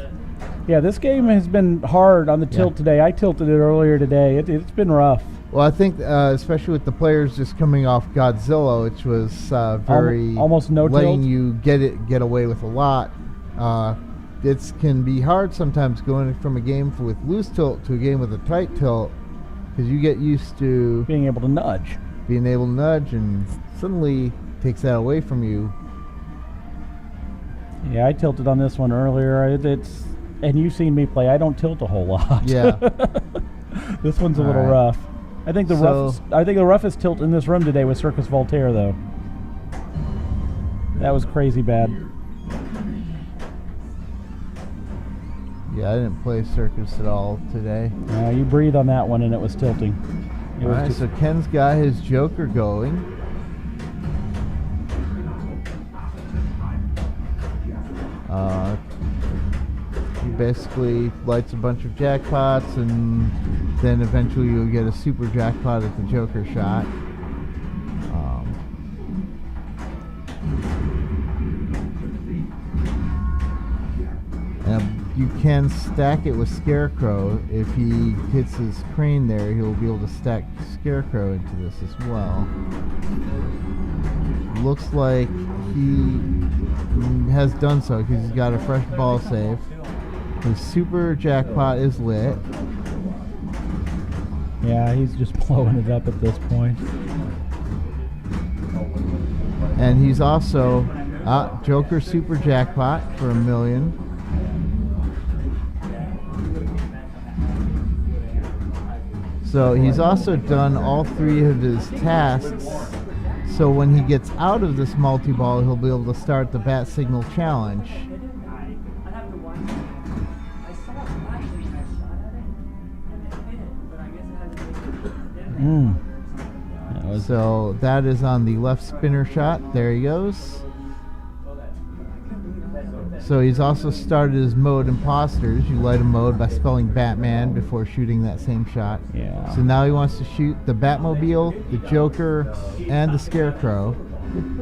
Yeah, this game has been hard on the tilt today. I tilted it earlier today. It's been rough. Well, I think especially with the players just coming off Godzilla, which was very almost no letting tilt. you get away with a lot. It can be hard sometimes going from a game with loose tilt to a game with a tight tilt because you get used to Being able to nudge. being able to nudge, and suddenly takes that away from you. Yeah, I tilted on this one earlier. And you've seen me play. I don't tilt a whole lot. Yeah. This one's a little Alright. rough. I think the roughest tilt in this room today was Circus Voltaire, though. That was crazy bad. Yeah, I didn't play Circus at all today. You breathe on that one, and it was tilting. It was Alright, just- so Ken's got his Joker going. He basically lights a bunch of jackpots, and then eventually you'll get a super jackpot at the Joker shot. And you can stack it with Scarecrow. If he hits his crane there, he'll be able to stack Scarecrow into this as well. Looks like he has done so because he's got a fresh ball save. His super jackpot is lit. Yeah, he's just blowing it up at this point. And he's also Joker super jackpot for $1 million. So he's also done all 3 of his tasks. So when he gets out of this multi-ball, he'll be able to start the Bat Signal Challenge. I have to watch it. I saw it flashing and I shot at it. So that is on the left spinner shot. There he goes. So he's also started his mode Imposters. You light a mode by spelling Batman before shooting that same shot. Yeah. So now he wants to shoot the Batmobile, the Joker, and the Scarecrow,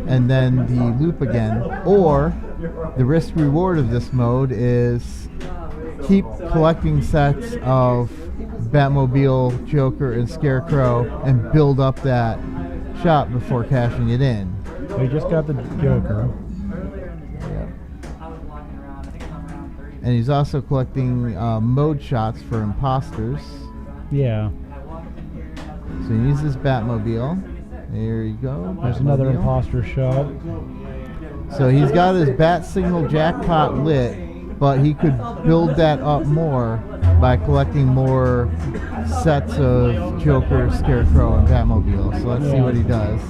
and then the loop again. Or the risk reward of this mode is keep collecting sets of Batmobile, Joker, and Scarecrow and build up that shot before cashing it in. We just got the Joker. And he's also collecting mode shots for Imposters. Yeah. So he needs his Batmobile. There you go. There's another Batmobile. imposter shot. So he's got his Bat Signal jackpot lit, but he could build that up more by collecting more sets of Joker, Scarecrow, and Batmobile. So let's see what he does.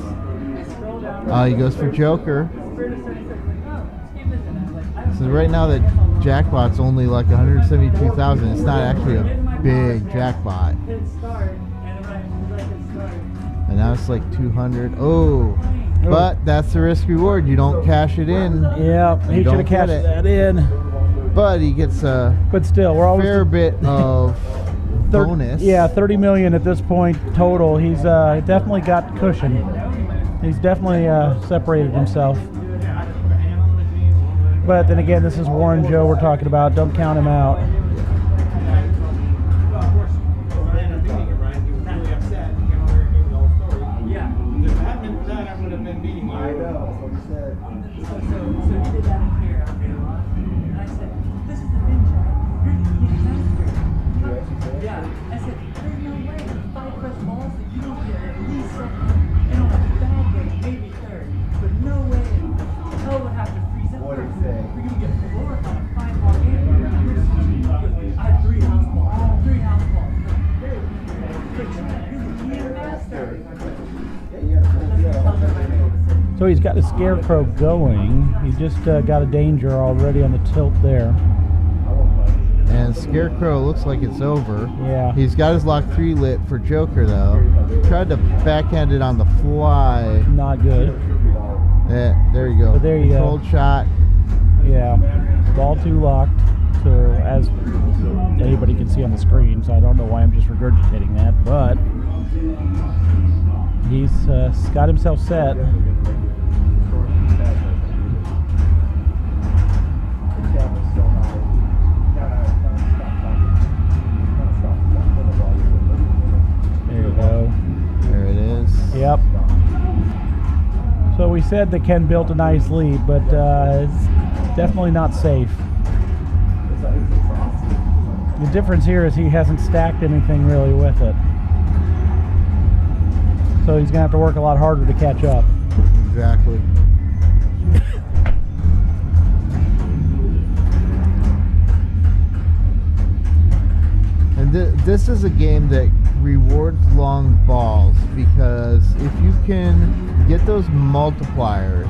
He goes for Joker. So right now that jackpot's only like 172,000. It's not actually a big jackpot. And now it's like 200. Oh, but that's the risk reward. You don't cash it in. Yeah, he should have cashed that in. But he gets a But still, we're always fair bit of bonus. Yeah, 30 million at this point total. He's definitely got cushion. He's definitely separated himself. But then again, this is Warren Joe we're talking about. Don't count him out. So he's got a Scarecrow going. He just got a danger already on the tilt there. And Scarecrow looks like it's over. Yeah. He's got his lock 3 lit for Joker though. Tried to backhand it on the fly. Not good. There you go. But there you go. Controlled shot. Yeah. Ball 2 locked. So as anybody can see on the screen, so I don't know why I'm just regurgitating that, but he's got himself set. There you go. There it is. Yep. So we said that Ken built a nice lead, but it's definitely not safe. The difference here is he hasn't stacked anything really with it. So he's going to have to work a lot harder to catch up. Exactly. And this is a game that rewards long balls because if you can get those multipliers,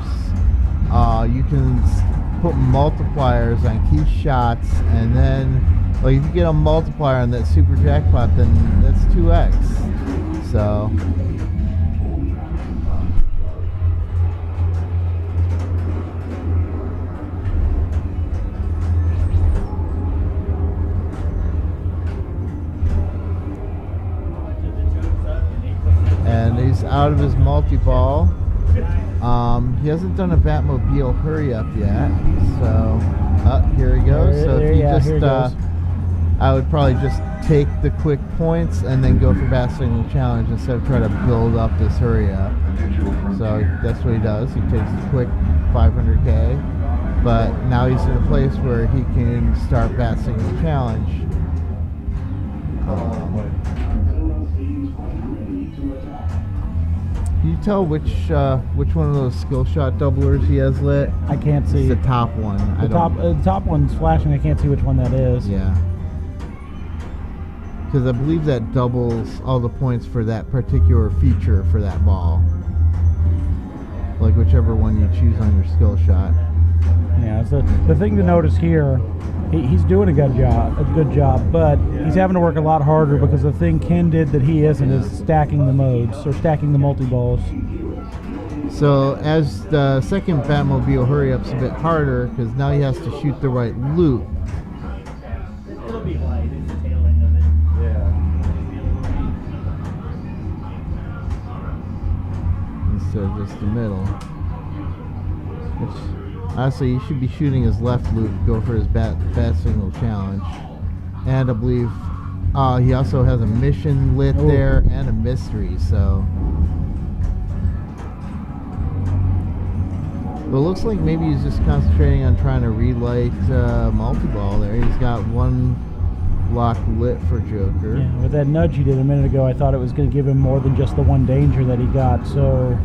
you can put multipliers on key shots, and then like if you get a multiplier on that super jackpot, then that's 2x. So and he's out of his multi-ball. He hasn't done a Batmobile hurry up yet, so here he goes. So if you just, I would probably just take the quick points and then go for Bat Signal Challenge instead of trying to build up this hurry up. So that's what he does. He takes the quick 500k, but now he's in a place where he can start Bat Signal Challenge. Can you tell which one of those skill shot doublers he has lit? I can't see. It's the top one. The top one's flashing. I can't see which one that is. Yeah. Because I believe that doubles all the points for that particular feature for that ball. Like whichever one you choose on your skill shot. Yeah. So the thing to notice here He's doing a good job, but he's having to work a lot harder because the thing Ken did that he isn't is stacking the modes or stacking the multi-balls. So as the second Batmobile hurry-up's a bit harder because now he has to shoot the right loop. It'll be light. It's the tail end of it. Instead of just the middle. Which, honestly, he should be shooting his left loop, go for his bat signal challenge. And I believe he also has a mission lit there and a mystery, so. But it looks like maybe he's just concentrating on trying to relight multi-ball there. He's got one lock lit for Joker. Yeah, with that nudge he did a minute ago, I thought it was going to give him more than just the one danger that he got, so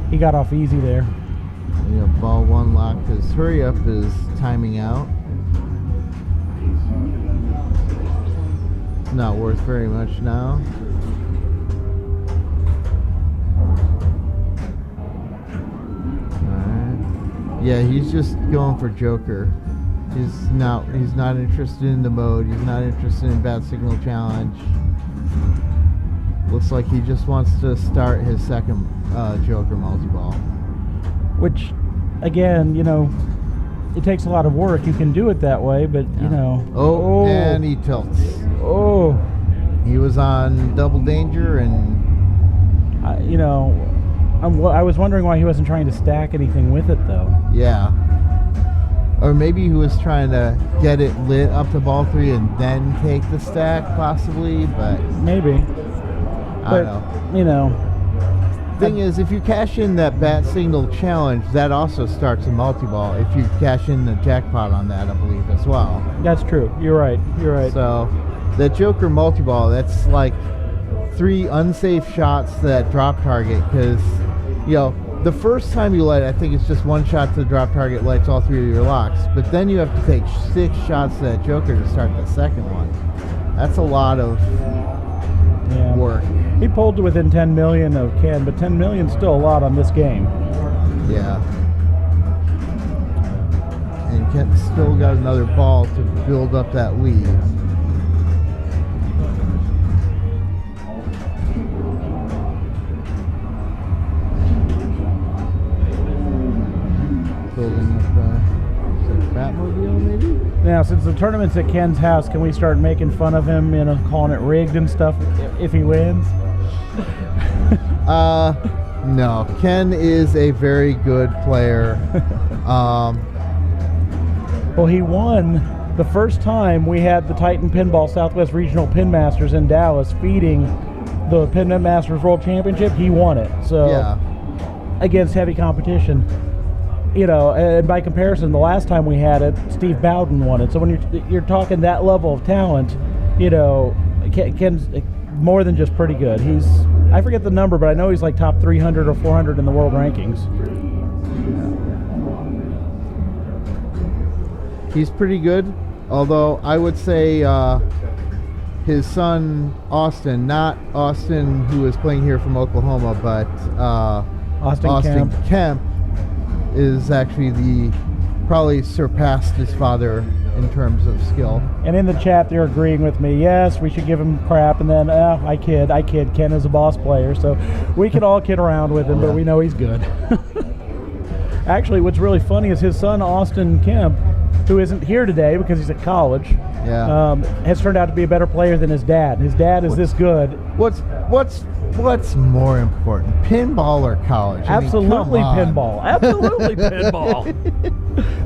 he got off easy there. Yeah, ball one lock. His hurry up is timing out. It's not worth very much now. Yeah, he's just going for Joker. He's not interested in the mode. He's not interested in bat signal challenge. Looks like he just wants to start his second Joker multi-ball. Which, again, you know, it takes a lot of work. You can do it that way, but you know. Oh, and he tilts. Oh, he was on double danger, and you know, I was wondering why he wasn't trying to stack anything with it, though. Yeah. Or maybe he was trying to get it lit up to ball 3 and then take the stack, possibly, but maybe. I don't know. You know. Thing is, if you cash in that bat signal challenge, that also starts a multi-ball. If you cash in the jackpot on that, I believe, as well. That's true. You're right. You're right. So, the Joker multi-ball, that's like 3 unsafe shots to that drop target, because, you know, the first time you light, I think it's just 1 shot to the drop target, lights all 3 of your locks. But then you have to take 6 shots to that Joker to start the second one. That's a lot of work. He pulled to within 10 million of Ken, but 10 million is still a lot on this game. Yeah. And Ken still got another ball to build up that lead. Building up Batmobile, maybe? Now, since the tournament's at Ken's house, can we start making fun of him, you know, calling it rigged and stuff if he wins? No. Ken is a very good player. Well, he won the first time we had the Titan Pinball Southwest Regional Pin Masters in Dallas feeding the Pin Masters World Championship. He won it. So, yeah. Against heavy competition. You know, and by comparison, the last time we had it, Steve Bowden won it. So when you're talking that level of talent, you know, Ken's more than just pretty good. I forget the number, but I know he's like top 300 or 400 in the world rankings. He's pretty good, although I would say his son Austin, not Austin who is playing here from Oklahoma, but Austin Kemp is actually probably surpassed his father in terms of skill. And in the chat they're agreeing with me. Yes, we should give him crap, and then I kid. Ken is a boss player, so we can all kid around with him, but we know he's good. Actually, what's really funny is his son Austin Kemp, who isn't here today because he's at college, has turned out to be a better player than his dad. His dad is this good. What's more important, pinball or college? Absolutely pinball. Absolutely pinball.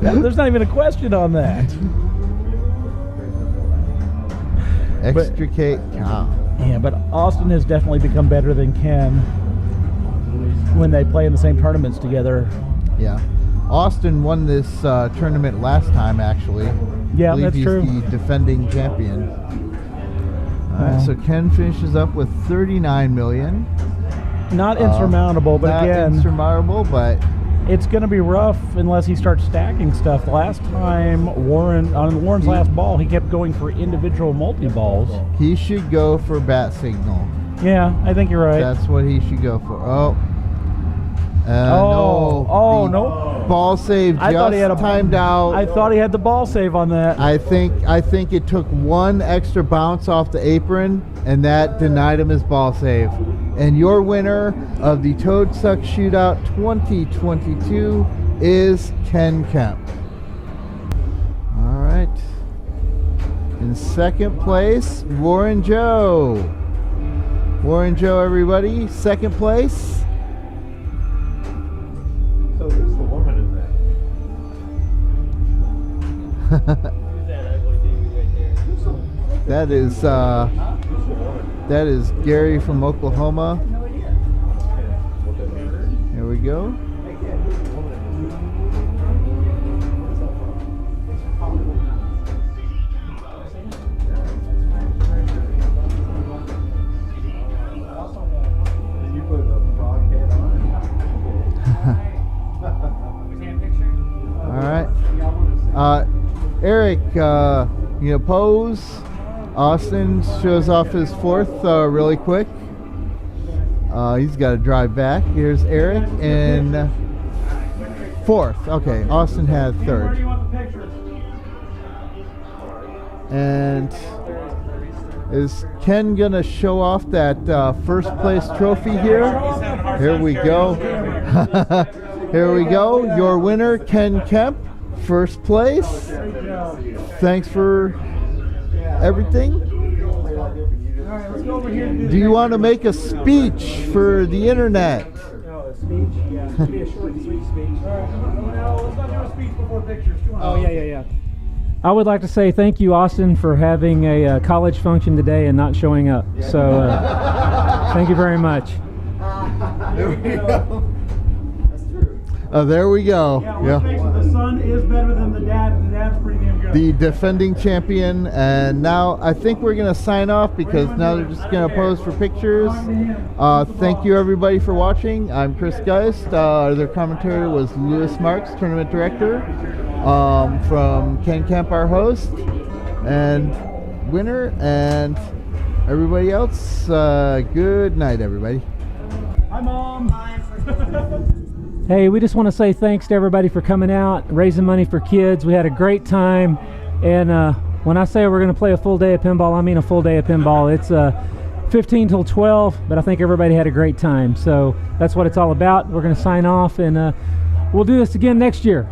There's not even a question on that. Extricate count. Yeah, but Austin has definitely become better than Ken when they play in the same tournaments together. Yeah. Austin won this tournament last time, actually. Yeah, I believe that's true. He's the defending champion. So Ken finishes up with 39 million. Not insurmountable, but again, insurmountable, but it's going to be rough unless he starts stacking stuff. The last time Warren's last ball, he kept going for individual multi-balls. He should go for bat signal. Yeah, I think you're right. That's what he should go for. Oh, Oh, the no. Ball save I thought he had just a timed out. I thought he had the ball save on that. I think it took one extra bounce off the apron, and that denied him his ball save. And your winner of the Toad Suck Shootout 2022 is Ken Kemp. All right. In second place, Warren Joe. Warren Joe, everybody. Second place. So who's the woman in that? That is Gary from Oklahoma. Here we go. Did you put a frog head on it? All right. Eric, pose. Austin shows off his fourth really quick. He's got to drive back. Here's Eric in fourth. Okay, Austin had third. And is Ken gonna show off that first place trophy here? Here we go. Here we go. Your winner, Ken Kemp, first place. Thanks for everything. Do you want to make a speech for the internet? Oh, yeah. I would like to say thank you, Austin, for having a college function today and not showing up. So, thank you very much. There we go. Yeah. The son is better than the dad, and the dad's pretty damn good. The defending champion, and now I think we're gonna sign off because now they're just gonna pose for pictures. Thank you everybody for watching. I'm Chris Geist. Their commentator was Lewis Marks, tournament director, from Ken Kemp, our host and winner, and everybody else. Good night, everybody. Hi, Mom. Hey, we just want to say thanks to everybody for coming out, raising money for kids. We had a great time, and when I say we're going to play a full day of pinball, I mean a full day of pinball. It's 15 till 12, but I think everybody had a great time. So that's what it's all about. We're going to sign off, and we'll do this again next year.